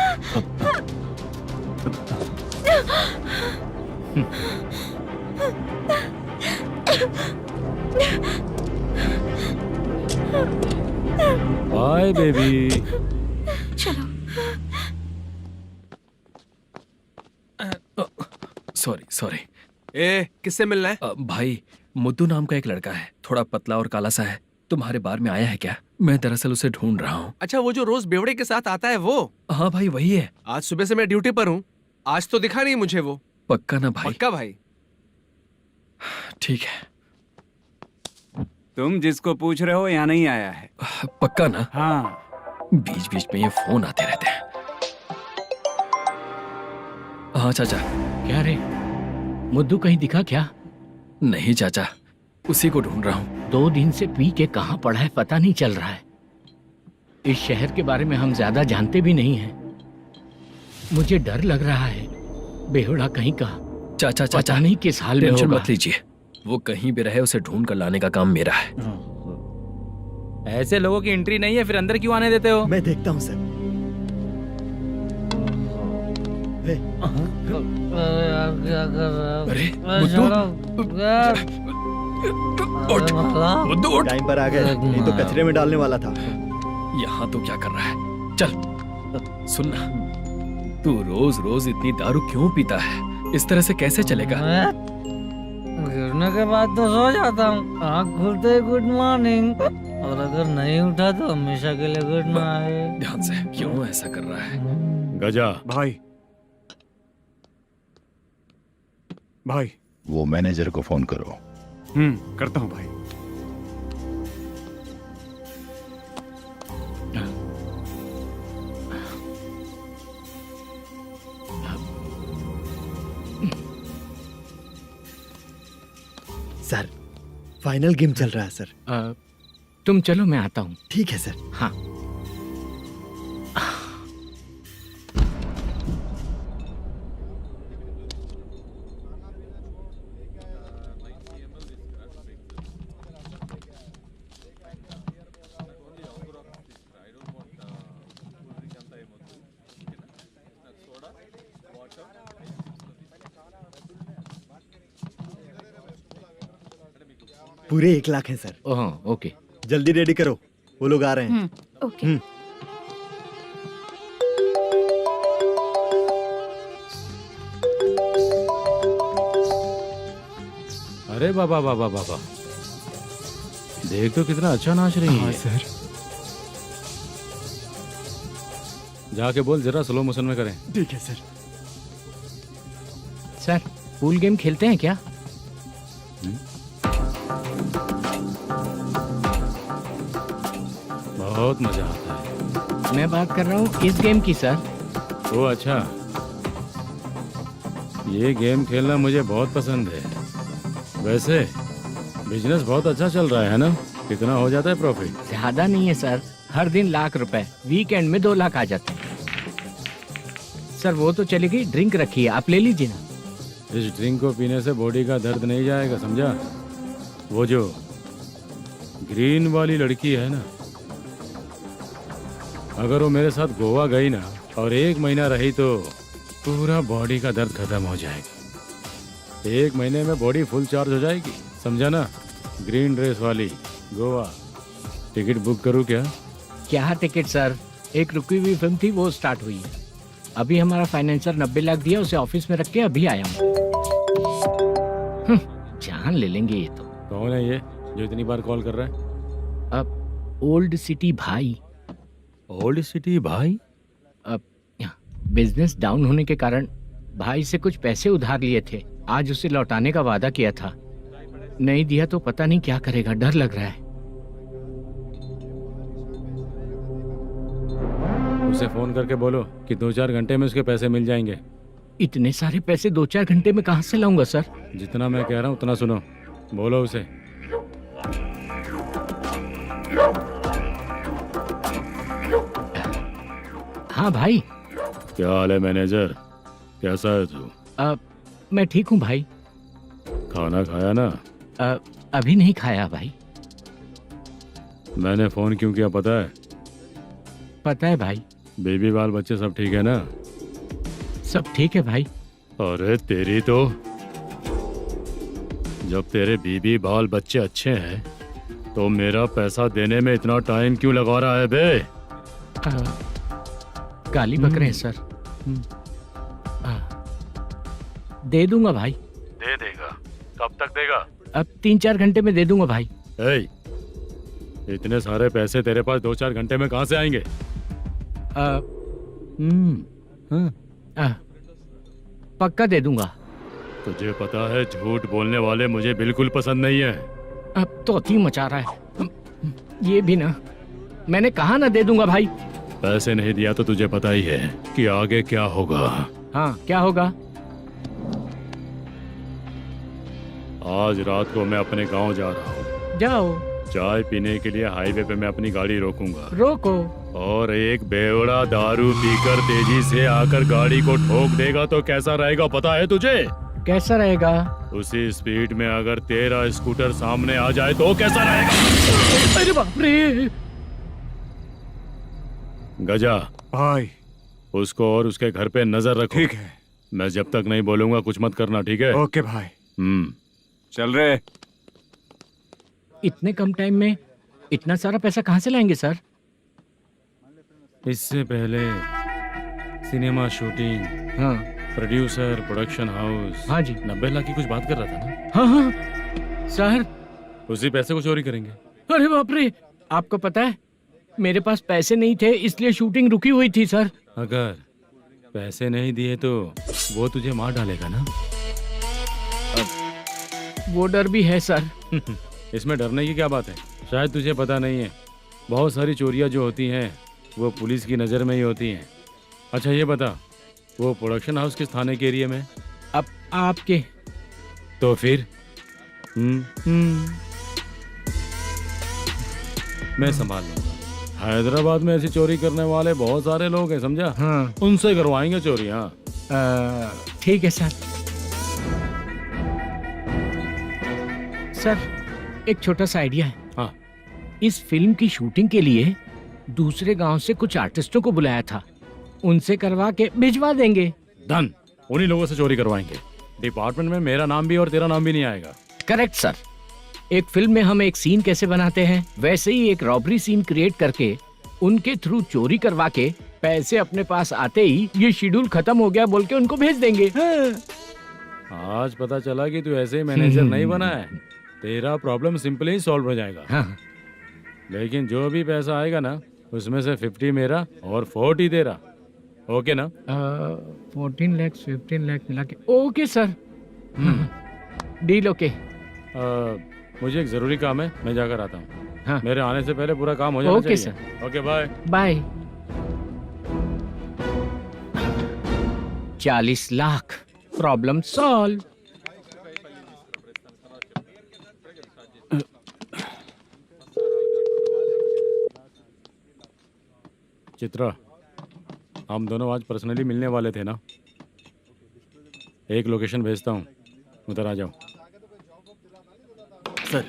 Bye baby. चलो। Sorry sorry. ए, किससे मिलना है? भाई, मुद्दू नाम का एक लड़का है, थोड़ा पतला और काला सा है। तुम्हारे बार में आया है क्या? मैं दरअसल उसे ढूंढ रहा हूँ। अच्छा, वो जो रोज बेवड़े के साथ आता है वो? हाँ भाई, वही है। आज सुबह से मैं ड्यूटी पर हूँ, आज तो दिखा नहीं मुझे वो। पक्का ना भाई? पक्का भाई। ठीक है। तुम जिसको पूछ रहे हो यहाँ नहीं आया है? पक्का ना? हाँ। बीच बीच में ये फोन आते रहते हैं। हाँ चाचा। क्या रे, मुद्दू कहीं दिखा क्या? नहीं चाचा, उसी को ढूंढ रहा हूँ। 2 दिन से पी के कहाँ पड़ा है पता नहीं चल रहा है। इस शहर के बारे में हम ज्यादा जानते भी नहीं हैं। मुझे डर लग रहा है, बेहुड़ा कहीं का। चाचा चाचा नहीं किस हाल में टेंशन होगा। मत लीजिए, वो कहीं भी रहे उसे ढूंढ कर लाने का काम मेरा है। ऐसे लोगों की एंट्री नहीं है, फिर अंदर क्यों आने देते हो? मैं देखता हूँ सर। अरे मुद्दू उठ। टाइम पर आ गए, नहीं तो कचरे में डालने वाला था। यहाँ तो क्या कर रहा है? चल सुनना, तू रोज रोज इतनी दारू क्यों पीता है? इस तरह से कैसे चलेगा? गिरने के बाद तो सो जाता हूँ, आँख खुलते ही गुड मॉर्निंग, और अगर नहीं उठा तो हमेशा के लिए गुड नाइट। ध्यान से, क्यों ऐसा कर रहा है? गजा भाई, भाई वो मैनेजर को फोन करो। करता हूँ भाई। सर, फाइनल गेम चल रहा है सर। तुम चलो, मैं आता हूँ। ठीक है सर। हाँ। पूरे 1 लाख हैं सर। ओह, ओके। जल्दी रेडी करो, वो लोग आ रहे हैं। ओके। अरे बाबा बाबा बाबा, देख तो कितना अच्छा नाच रही है। सर। जाके बोल जरा स्लो मोशन में करें। ठीक है सर। सर, पूल गेम खेलते हैं क्या? बहुत मजा आता है। मैं बात कर रहा हूँ इस गेम की सर। ओ अच्छा, ये गेम खेलना मुझे बहुत पसंद है। वैसे बिजनेस बहुत अच्छा चल रहा है ना? कितना हो जाता है प्रॉफिट? ज्यादा नहीं है सर, हर दिन लाख रुपए, वीकेंड में 2 लाख आ जाते हैं। सर वो तो चलेगी, ड्रिंक रखी है, आप ले लीजिए ना। इस ड्रिंक को पीने से बॉडी का दर्द नहीं जाएगा, समझा? वो जो ग्रीन वाली लड़की है ना, अगर वो मेरे साथ गोवा गई ना और 1 महीना रही तो पूरा बॉडी का दर्द खत्म हो जाएगा। 1 महीने में बॉडी फुल चार्ज हो जाएगी, समझा ना? ग्रीन ड्रेस वाली गोवा। टिकट बुक करूँ क्या? क्या टिकट सर, एक रुकी हुई फिल्म थी, वो स्टार्ट हुई है। अभी हमारा फाइनेंसर 90 लाख दिया, उसे ऑफिस में रख के अभी आया हूँ। जान ले लेंगे ये तो। कौन है ये जो इतनी बार कॉल कर रहा है? अब ओल्ड सिटी भाई। ओल्ड सिटी भाई? अब बिजनेस डाउन होने के कारण भाई से कुछ पैसे उधार लिए थे, आज उसे लौटाने का वादा किया था। नहीं दिया तो पता नहीं क्या करेगा, डर लग रहा है। उसे फोन करके बोलो कि 2-4 घंटे में उसके पैसे मिल जाएंगे। इतने सारे पैसे 2-4 घंटे में कहाँ से लाऊंगा सर? जितना मैं कह रहा हूँ उतना सुनो, बोलो उसे। हाँ भाई। क्या हाल है मैनेजर, कैसा है तू? मैं ठीक हूँ भाई। खाना खाया ना? अभी नहीं खाया भाई। मैंने फोन क्यों किया पता है? पता है भाई। बेबी बाल बच्चे सब ठीक है ना? सब ठीक है भाई। अरे तेरी तो जब तेरे बीबी बाल बच्चे अच्छे हैं तो मेरा पैसा देने में इतना टाइम क्यों लगा रहा है बे? गाली बक रहे हैं सर। दे दूंगा भाई। दे देगा? कब तक देगा? अब 3-4 घंटे में दे दूंगा भाई। ए, इतने सारे पैसे तेरे पास 2-4 घंटे में कहाँ से आएंगे? पक्का दे दूंगा। तुझे पता है झूठ बोलने वाले मुझे बिल्कुल पसंद नहीं है। अब तो थी मचा रहा है ये भी ना। मैंने कहा ना दे दूंगा भाई। पैसे नहीं दिया तो तुझे पता ही है कि आगे क्या होगा। हाँ, क्या होगा? आज रात को मैं अपने गांव जा रहा हूँ। जाओ। चाय पीने के लिए हाईवे पे मैं अपनी गाड़ी रोकूंगा। रोको। और एक बेवड़ा दारू पीकर तेजी से आकर गाड़ी को ठोक देगा तो कैसा रहेगा पता है तुझे? कैसा रहेगा? उसी स्पीड में अगर तेरा स्कूटर सामने आ जाए तो कैसा रहेगा? अरे बाप रे। गजा भाई, उसको और उसके घर पे नजर रखो। ठीक है। मैं जब तक नहीं बोलूंगा कुछ मत करना, ठीक है? ओके भाई। चल रहे। इतने कम टाइम में इतना सारा पैसा कहाँ से लाएंगे सर? इससे पहले सिनेमा शूटिंग, हाँ, प्रोड्यूसर, प्रोडक्शन हाउस। हाँ जी। 90 लाख की कुछ बात कर रहा था ना? हाँ हाँ सर। उसी पैसे को चोरी करेंगे। अरे बाप रे, आपको पता है मेरे पास पैसे नहीं थे इसलिए शूटिंग रुकी हुई थी सर। अगर पैसे नहीं दिए तो वो तुझे मार डालेगा ना? वो डर भी है सर। इसमें डरने की क्या बात है? शायद तुझे पता नहीं है, बहुत सारी चोरियां जो होती हैं वो पुलिस की नज़र में ही होती हैं। अच्छा ये बता, वो प्रोडक्शन हाउस किस थाने के एरिया में? अब आपके। तो फिर मैं संभाल लूंगा। हैदराबाद में ऐसी चोरी करने वाले बहुत सारे लोग हैं, समझा? हाँ। उनसे करवाएंगे चोरी। हाँ ठीक है सर। सर एक छोटा सा आइडिया है। हाँ। इस फिल्म की शूटिंग के लिए दूसरे गांव से कुछ आर्टिस्टों को बुलाया था, उनसे करवा के भिजवा देंगे। डन, उन्हीं लोगों से चोरी करवाएंगे। डिपार्टमेंट में मेरा नाम भी और तेरा नाम भी नहीं आएगा। Correct sir. एक फिल्म में हम एक सीन कैसे बनाते हैं वैसे ही एक रॉबरी सीन क्रिएट करके उनके थ्रू चोरी करवा के पैसे अपने पास आते ही ये शेड्यूल खत्म हो गया बोल के उनको भेज देंगे। आज पता चला कि तू ऐसे ही मैनेजर नहीं बना है। तेरा प्रॉब्लम सिंपली ही सॉल्व हो जाएगा। हाँ। लेकिन जो भी पैसा आएगा ना उसमें से 50 मेरा और 40 तेरा। ओके ना? 14 लाख 15 लाख मिला के। Okay sir. Deal okay. मुझे एक जरूरी काम है, मैं जाकर आता हूँ। हाँ। मेरे आने से पहले पूरा काम हो जाना ओके चाहिए। Sir. Okay bye. Bye. 40 lakh, problem solve. Chitra, हम दोनों आज पर्सनली मिलने वाले थे ना? एक लोकेशन भेजता हूँ, उधर आ जाओ। सर।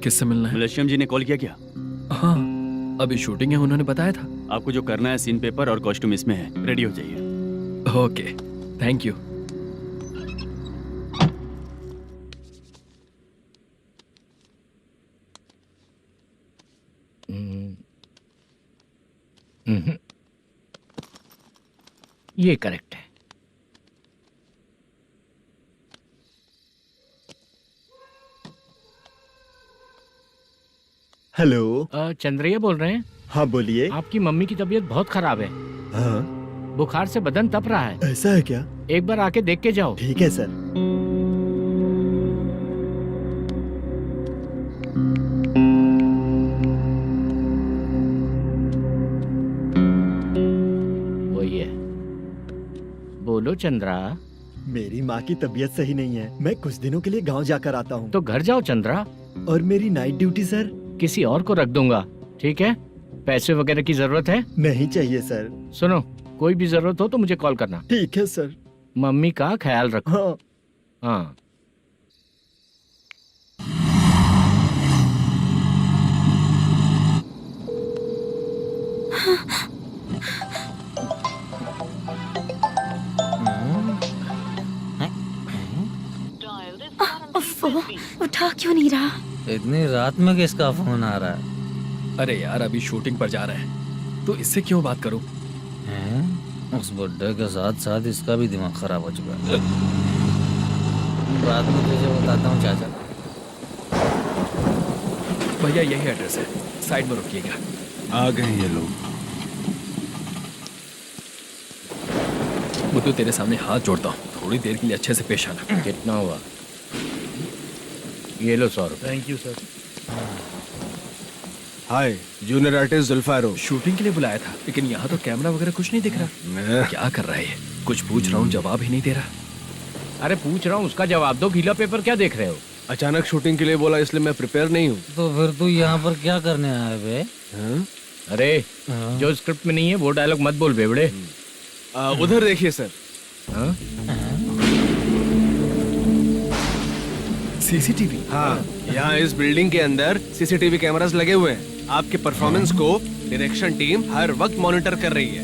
किससे मिलना है? मलेशियम जी ने कॉल किया क्या? हाँ, अभी शूटिंग है, उन्होंने बताया था। आपको जो करना है सीन पेपर और कॉस्ट्यूम इसमें है, रेडी हो जाइए। Okay, thank you. ये करेक्ट है। हेलो। चंद्रैया बोल रहे हैं? हाँ बोलिए। आपकी मम्मी की तबीयत बहुत खराब है। हाँ। बुखार से बदन तप रहा है। ऐसा है क्या? एक बार आके देख के जाओ। ठीक है सर। वही है। बोलो चंद्रा। मेरी माँ की तबीयत सही नहीं है, मैं कुछ दिनों के लिए गांव जाकर आता हूँ। तो घर जाओ चंद्रा। और मेरी नाइट ड्यूटी सर? किसी और को रख दूंगा, ठीक है? पैसे वगैरह की जरूरत है? नहीं चाहिए सर। सुनो, कोई भी जरूरत हो तो मुझे कॉल करना। ठीक है सर। मम्मी का ख्याल रखो। हाँ। हाँ। उफ़, उठा क्यों नहीं रहा? इतनी रात में किसका फोन आ रहा है? अरे यार अभी शूटिंग पर जा रहे हैं तो इससे क्यों बात करूं? हैं? उस बुड्ढे के साथ साथ इसका भी दिमाग खराब हो चुका है। रात में तुझे बताता हूँ चाचा। भैया यही एड्रेस है, साइड में रुकिएगा। आ गए ये लोग। बुद्धू तेरे सामने हाथ जोड़ता हूँ, थोड़ी देर के लिए अच्छे से पेश आना। कितना हुआ? ये लो 100 रुपए। Thank you sir. Hi, junior artist जुल्फारो। शूटिंग के लिए बुलाया था लेकिन यहाँ तो कैमरा वगैरह कुछ नहीं दिख रहा। क्या कर रहा है ये? कुछ पूछ रहा हूँ जवाब ही नहीं दे रहा। अरे पूछ रहा हूँ उसका जवाब दो, गीला पेपर क्या देख रहे हो? अचानक शूटिंग के लिए बोला इसलिए मैं प्रिपेयर नहीं हूँ। तो फिर तू यहाँ पर क्या करने आया बे? अरे जो स्क्रिप्ट में नहीं है वो डायलॉग मत बोल बेवड़े। उधर देखिए सर। सीसीटीवी? हाँ, यहाँ इस बिल्डिंग के अंदर सीसीटीवी कैमरास लगे हुए हैं। आपके परफॉर्मेंस को डायरेक्शन टीम हर वक्त मॉनिटर कर रही है।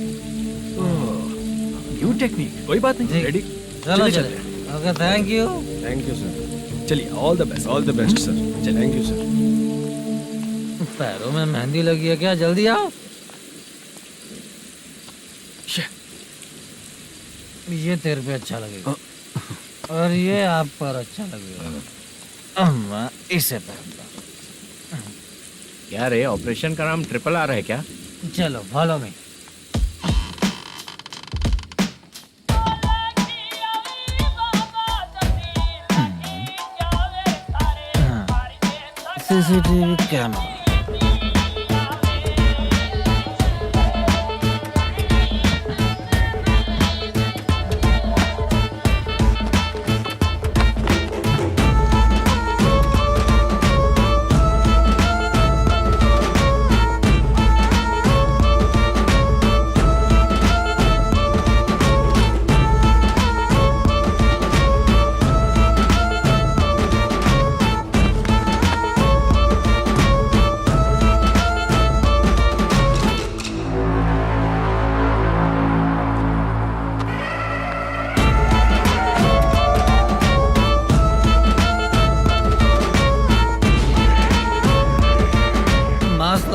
न्यू टेक्निक, कोई बात नहीं। रेडी? चलो चले। Okay, thank you. Thank you sir. चलिए, all the best. All the best sir. Thank you sir. पैरों में मेहंदी लगी है क्या? जल्दी आओ। ये तेरे पे अच्छा लगेगा और ये आप पर अच्छा लगेगा। मैं इसे पहनता। क्या रे, ऑपरेशन का नाम ट्रिपल आर है क्या? चलो फॉलो मी। CCTV camera.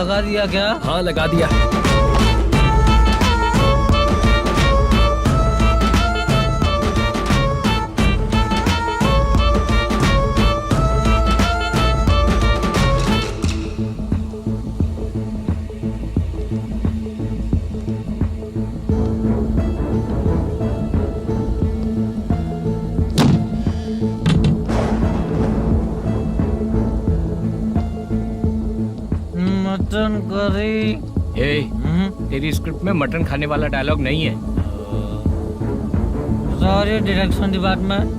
लगा दिया क्या? हाँ लगा दिया। Mutton curry. तेरी स्क्रिप्ट में मटन खाने वाला डायलॉग नहीं है। Sorry direction department.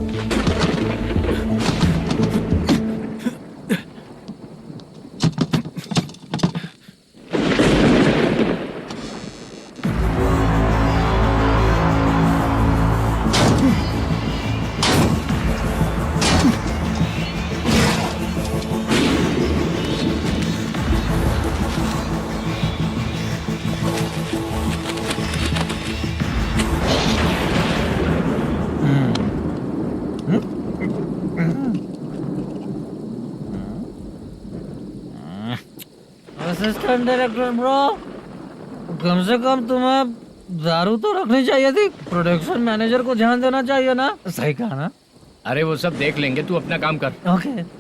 Assistant director bro, कम से कम तुम्हें दारू तो रखनी चाहिए थी। प्रोडक्शन मैनेजर को ध्यान देना चाहिए ना। सही कहा ना? अरे वो सब देख लेंगे, तू अपना काम कर। ओके।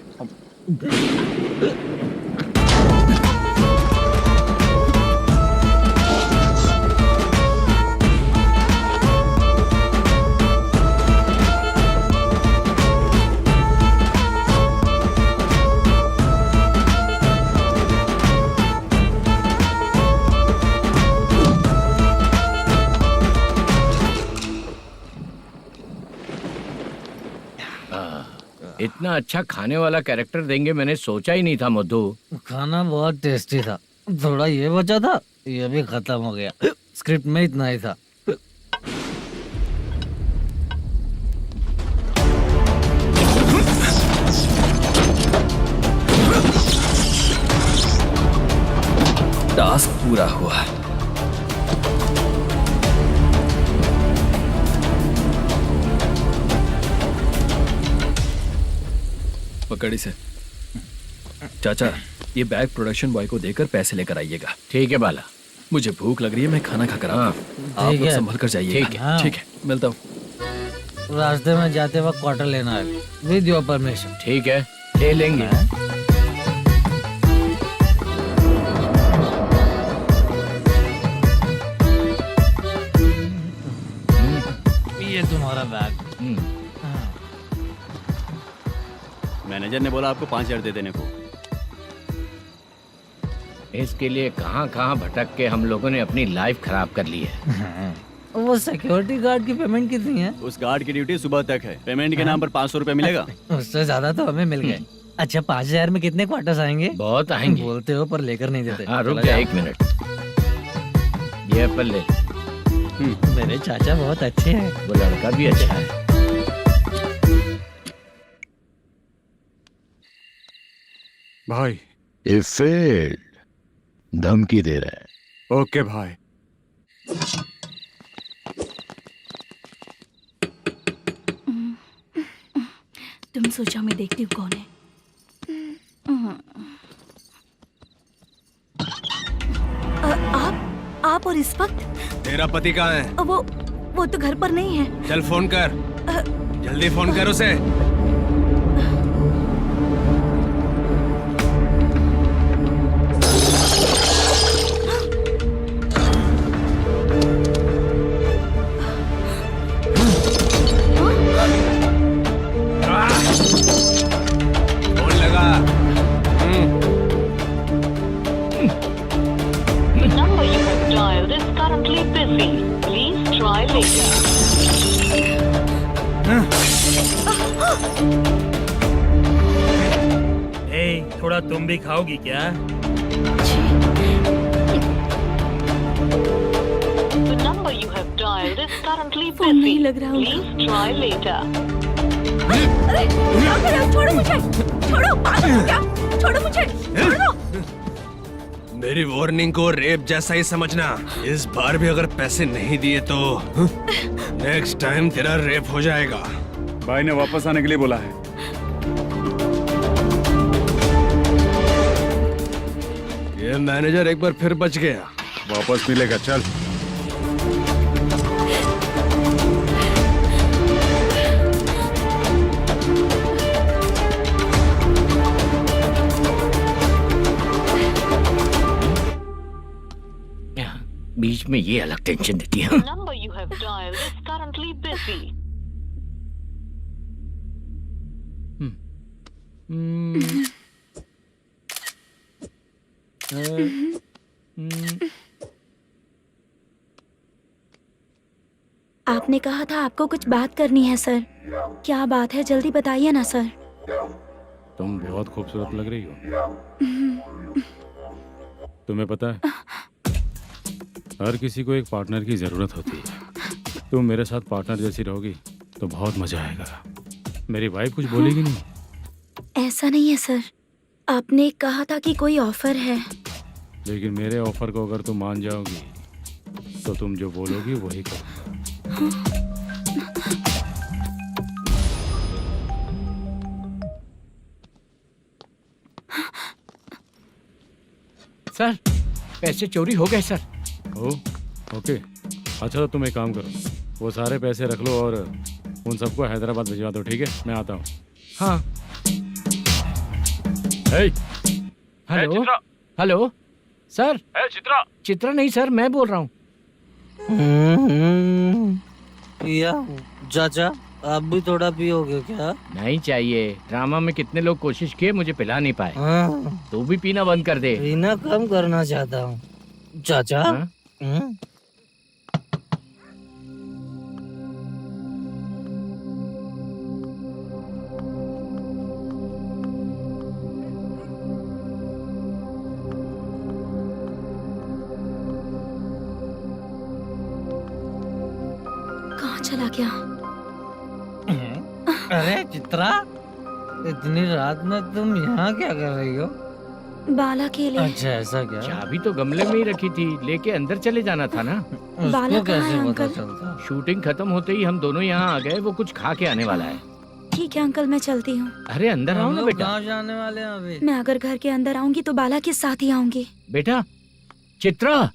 इतना अच्छा खाने वाला कैरेक्टर देंगे मैंने सोचा ही नहीं था मधु। खाना बहुत टेस्टी था। थोड़ा ये बचा था, ये भी खत्म हो गया। स्क्रिप्ट में इतना ही था। टास्क पूरा हुआ। कड़ी से। चाचा, ये बैग प्रोडक्शन बॉय को देकर पैसे लेकर आइएगा। ठीक है बाला। मुझे भूख लग रही है, मैं खाना खाकर आता हूँ। आप लोग संभल कर जाइए। ठीक है। ठीक है, मिलता हूँ। रास्ते में जाते वक्त क्वार्टर लेना है विद योर परमिशन। ठीक है, ले लेंगे। ये तुम्हारा बैग। मैनेजर ने बोला आपको 5,000 दे देने को। इसके लिए कहाँ कहाँ भटक के हम लोगों ने अपनी लाइफ खराब कर ली है। वो सिक्योरिटी गार्ड की पेमेंट कितनी है? उस गार्ड की ड्यूटी सुबह तक है। पेमेंट के नाम पर 500 रुपए मिलेगा। उससे ज्यादा तो हमें मिल गए। अच्छा 5,000 में कितने क्वार्टर्स आएंगे? बहुत आएंगे। बोलते हो पर लेकर नहीं देते। हाँ रुक जा 1 मिनट। ये एप्पल ले। मेरे चाचा बहुत अच्छे हैं। वो लड़का भी अच्छा है। भाई ये फेल्ड, धमकी दे रहा है। ओके भाई। तुम सोचा मैं देखती हूँ कौन है। आप और इस वक्त तेरा पति कहाँ है? वो तो घर पर नहीं है। चल फोन कर, जल्दी फोन कर उसे। फोन लगा। number you have dialed is currently busy. Please try later. थोड़ा तुम भी खाओगी क्या? The number you have dialed is currently busy. Please try later. अरे क्या कर रहे हो? छोड़ो मुझे, छोड़ो, पागल हो क्या? छोड़ो मुझे, छोड़ो। मेरी वार्निंग को रेप जैसा ही समझना। इस बार भी अगर पैसे नहीं दिए तो नेक्स्ट टाइम तेरा रेप हो जाएगा। भाई ने वापस आने के लिए बोला है। ये मैनेजर एक बार फिर बच गया। वापस मिलेगा, चल। बीच में ये अलग टेंशन देती है। The number you have dialed is currently busy. आपने कहा था आपको कुछ बात करनी है सर। क्या बात है, जल्दी बताइए ना सर। तुम बहुत खूबसूरत लग रही हो। तुम्हें पता है, हर किसी को एक पार्टनर की जरूरत होती है। तुम मेरे साथ पार्टनर जैसी रहोगी तो बहुत मजा आएगा। मेरी वाइफ कुछ बोलेगी नहीं? ऐसा नहीं है सर, आपने कहा था कि कोई ऑफर है। लेकिन मेरे ऑफर को अगर तुम मान जाओगी तो तुम जो बोलोगी वही करूँगा। सर पैसे चोरी हो गए सर। ओके, अच्छा तो तुम एक काम करो, वो सारे पैसे रख लो और उन सबको हैदराबाद भिजवा दो, ठीक है? मैं आता हूँ। हाँ। Hello hello sir. Chitra? Chitra नहीं सर, मैं बोल रहा हूँ। या चाचा आप भी थोड़ा पियोगे क्या? नहीं चाहिए। ड्रामा में कितने लोग कोशिश किए, मुझे पिला नहीं पाए। तू भी पीना बंद कर दे। पीना कम करना चाहता हूँ चाचा। कहाँ चला गया? अरे चित्रा, इतनी रात में तुम यहाँ क्या कर रही हो? बाला के लिए। अच्छा ऐसा क्या? चाबी तो गमले में ही रखी थी, लेके अंदर चले जाना था ना। बाला उसको कहाँ है कैसे पता अंकल? चलता? शूटिंग खत्म होते ही हम दोनों यहाँ आ गए। वो कुछ खा के आने वाला है। ठीक है अंकल, मैं चलती हूँ। अरे अंदर आओ ना बेटा। कहाँ जाने वाले हैं अभी? मैं अगर घर के अंदर आऊंगी तो बाला के साथ ही आऊंगी। बेटा चित्रा।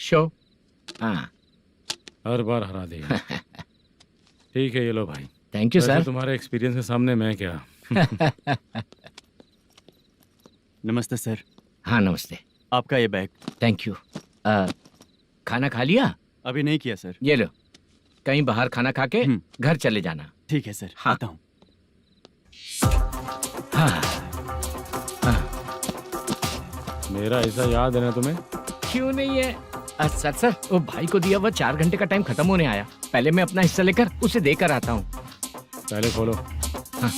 शो। हाँ हर बार हरा देगा। ठीक है ये लो भाई। थैंक यू वैसे सर। तुम्हारे एक्सपीरियंस के सामने मैं क्या। नमस्ते सर। हाँ नमस्ते। आपका ये बैग। Thank you. खाना खा लिया? अभी नहीं किया सर। ये लो, कहीं बाहर खाना खा के घर चले जाना। ठीक है सर। हाँ। आता हूँ। हाँ। मेरा ऐसा याद है ना तुम्हें? क्यों नहीं है सर, वो भाई को दिया हुआ 4 घंटे का टाइम खत्म होने आया। पहले मैं अपना हिस्सा लेकर उसे देकर आता हूँ। पहले खोलो। हाँ।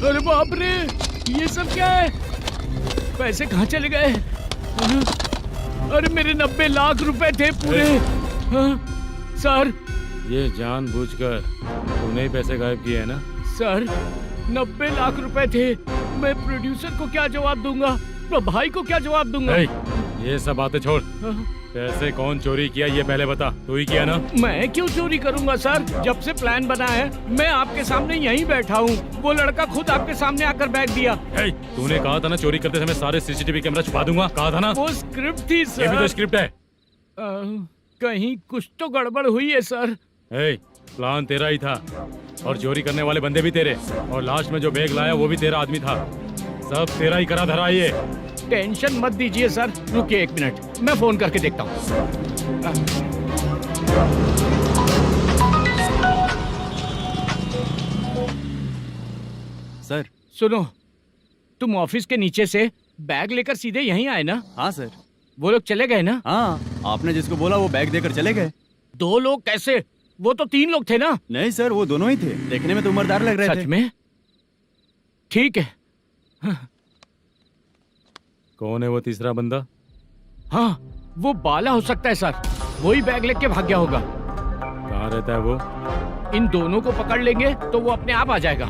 अरे बाप रे, ये सब क्या है? पैसे कहाँ चले गए? अरे मेरे 90 लाख रुपए थे पूरे। सर ये जानबूझकर तूने ही पैसे गायब किए हैं ना? सर 90 लाख रुपए थे। मैं प्रोड्यूसर को क्या जवाब दूंगा, तो भाई को क्या जवाब दूंगा? ये सब बातें छोड़। पैसे कौन चोरी किया ये पहले बता। तू ही किया ना? मैं क्यों चोरी करूंगा सर? जब से प्लान बना है मैं आपके सामने यहीं बैठा हूँ। वो लड़का खुद आपके सामने आकर बैग दिया। तूने कहा था ना चोरी करते समय सारे सीसीटीवी कैमरा छुपा दूंगा, कहा था ना? वो स्क्रिप्ट थी सर। ये भी तो स्क्रिप्ट है। कहीं कुछ तो गड़बड़ हुई है सर। प्लान तेरा ही था और चोरी करने वाले बंदे भी तेरे, और लास्ट में जो बैग लाया वो भी तेरा आदमी था। सब तेरा ही करा धरा ये। टेंशन मत दीजिए सर, रुकिए 1 मिनट, मैं फोन करके देखता हूँ। सर सुनो, तुम ऑफिस के नीचे से बैग लेकर सीधे यहीं आए ना? हाँ सर। वो लोग चले गए ना? हाँ, आपने जिसको बोला वो बैग देकर चले गए। 2 लोग कैसे? वो तो 3 लोग थे ना? नहीं सर, वो दोनों ही थे। देखने में तो उम्रदार लग रहे थे। सच में? ठीक है। कौन है वो तीसरा बंदा? हाँ, वो बाला हो सकता है सर। वही बैग लेके भाग गया होगा। कहाँ रहता है वो? इन दोनों को पकड़ लेंगे तो वो अपने आप आ जाएगा।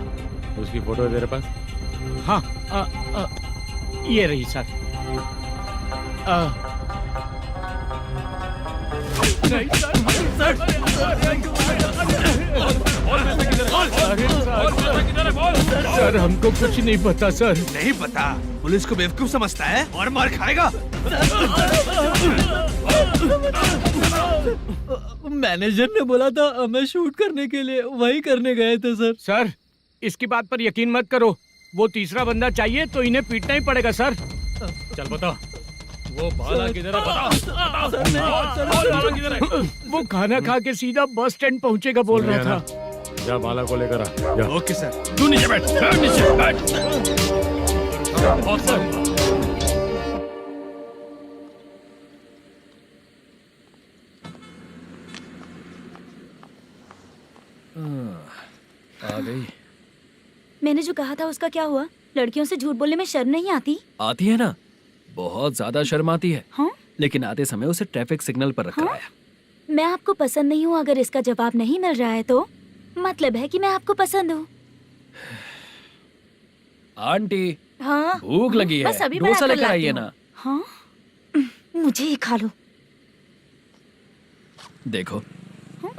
उसकी फोटो है तेरे पास? हाँ, ये रही सर। नहीं सर, हमको कुछ नहीं पता सर। नहीं पता? पुलिस को बेवकूफ समझता है और मार खाएगा। मैनेजर ने बोला था हमें शूट करने के लिए, वही करने गए थे सर। सर इसकी बात पर यकीन मत करो। वो तीसरा बंदा चाहिए तो इन्हें पीटना ही पड़ेगा सर। चल बता, वो बाला किधर है? बता। वो खाना खा के सीधा बस स्टैंड पहुंचेगा बोल रहा था। जा बाला को लेकर आ। जा। Okay sir. तू नीचे बैठ। नीचे बैठ। आ गई। मैंने जो कहा था उसका क्या हुआ? लड़कियों से झूठ बोलने में शर्म नहीं आती? आती है ना, बहुत ज्यादा शर्म आती है। हाँ? लेकिन आते समय उसे ट्रैफिक सिग्नल पर रखा हाँ? आया। मैं आपको पसंद नहीं हूँ अगर इसका जवाब नहीं मिल रहा है तो मतलब है कि मैं आपको पसंद हूँ। आंटी हाँ? भूख लगी है, बस अभी डोसा बनाकर लेकर लाती आइए हूँ। ना। हाँ? मुझे ही खा लो। देखो,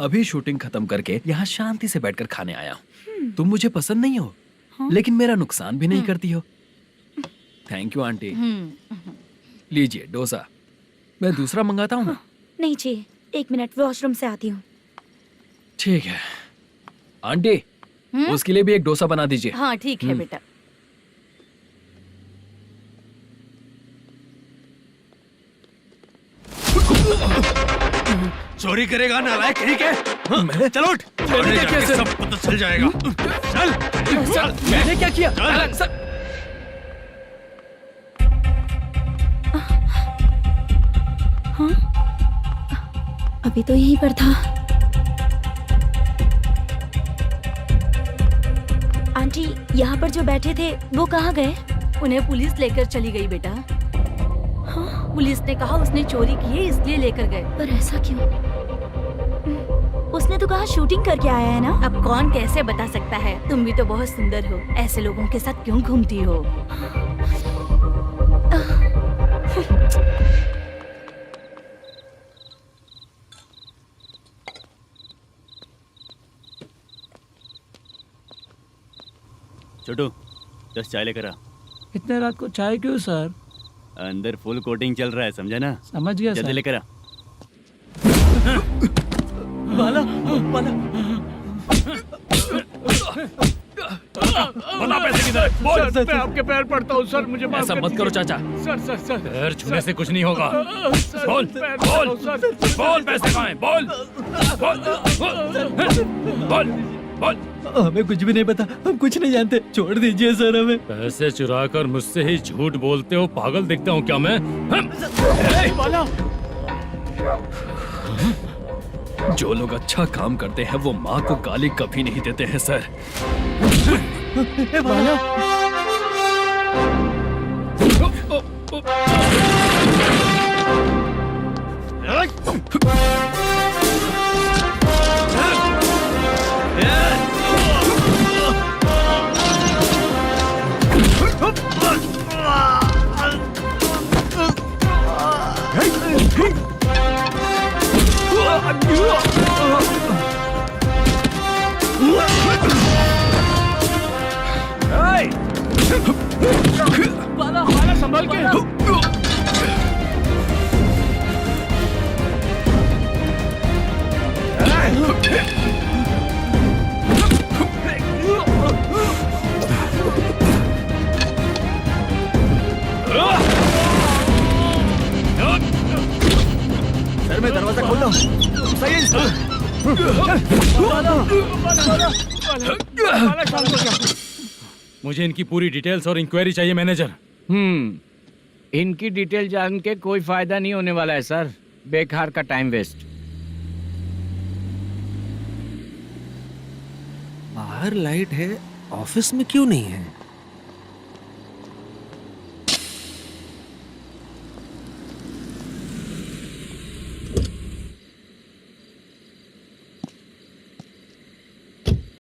अभी शूटिंग खत्म करके यहाँ शांति से बैठकर खाने आया हूँ। तुम मुझे पसंद नहीं हो, लेकिन मेरा नुकसान भी नहीं करती हो। Thank you aunty. लीजिए डोसा। मैं दूसरा मंगाता हूँ ना? नहीं चाहिए, 1 मिनट वॉशरूम से आती हूँ। ठीक है आंटी, उसके लिए भी एक डोसा बना दीजिए। हाँ ठीक है बेटा। चोरी करेगा नालायक, ठीक है? मैं? चलो उठ। मैंने क्या किया सर? सब पता चल जाएगा। चल। सर, मैंने क्या किया? सर। हाँ? अभी तो यहीं पर था। आंटी, यहाँ पर जो बैठे थे वो कहाँ गए? उन्हें पुलिस लेकर चली गई बेटा। हाँ? पुलिस ने कहा उसने चोरी की है इसलिए लेकर गए। पर ऐसा क्यों? उसने तो कहा शूटिंग करके आया है ना। अब कौन कैसे बता सकता है? तुम भी तो बहुत सुंदर हो, ऐसे लोगों के साथ क्यों घूमती हो? छोटू 10 चाय लेकर आ। इतने रात को चाय क्यों सर? अंदर फुल कोटिंग चल रहा है, समझा ना? समझ गया जल्दी सर। लेकर आ। बाला बाला बता पैसे किधर है? बोल। सर, मैं आपके पैर पड़ता हूँ सर, मुझे माफ ऐसा कर मत करो दीजिए। चाचा। सर सर सर पैर छूने से कुछ नहीं होगा। सर, बोल पैर बोल पड़ता हूँ, सर। बोल, पैसे कहाँ हैं? बोल बोल बोल बोल। हमें कुछ भी नहीं पता, हम कुछ नहीं जानते, छोड़ दीजिए सर हमें। पैसे चुराकर मुझसे ही झूठ बोलते हो, पागल दिखता हूँ क्या मैं? जो लोग अच्छा काम करते हैं वो माँ को गाली कभी नहीं देते हैं सर। बाला बाला संभाल के। सर मैं दरवाजा खोलता हूँ। सही है। मुझे इनकी पूरी डिटेल्स और इंक्वायरी चाहिए मैनेजर। इनकी डिटेल जान के कोई फायदा नहीं होने वाला है सर, बेकार का टाइम वेस्ट। बाहर लाइट है, ऑफिस में क्यों नहीं है?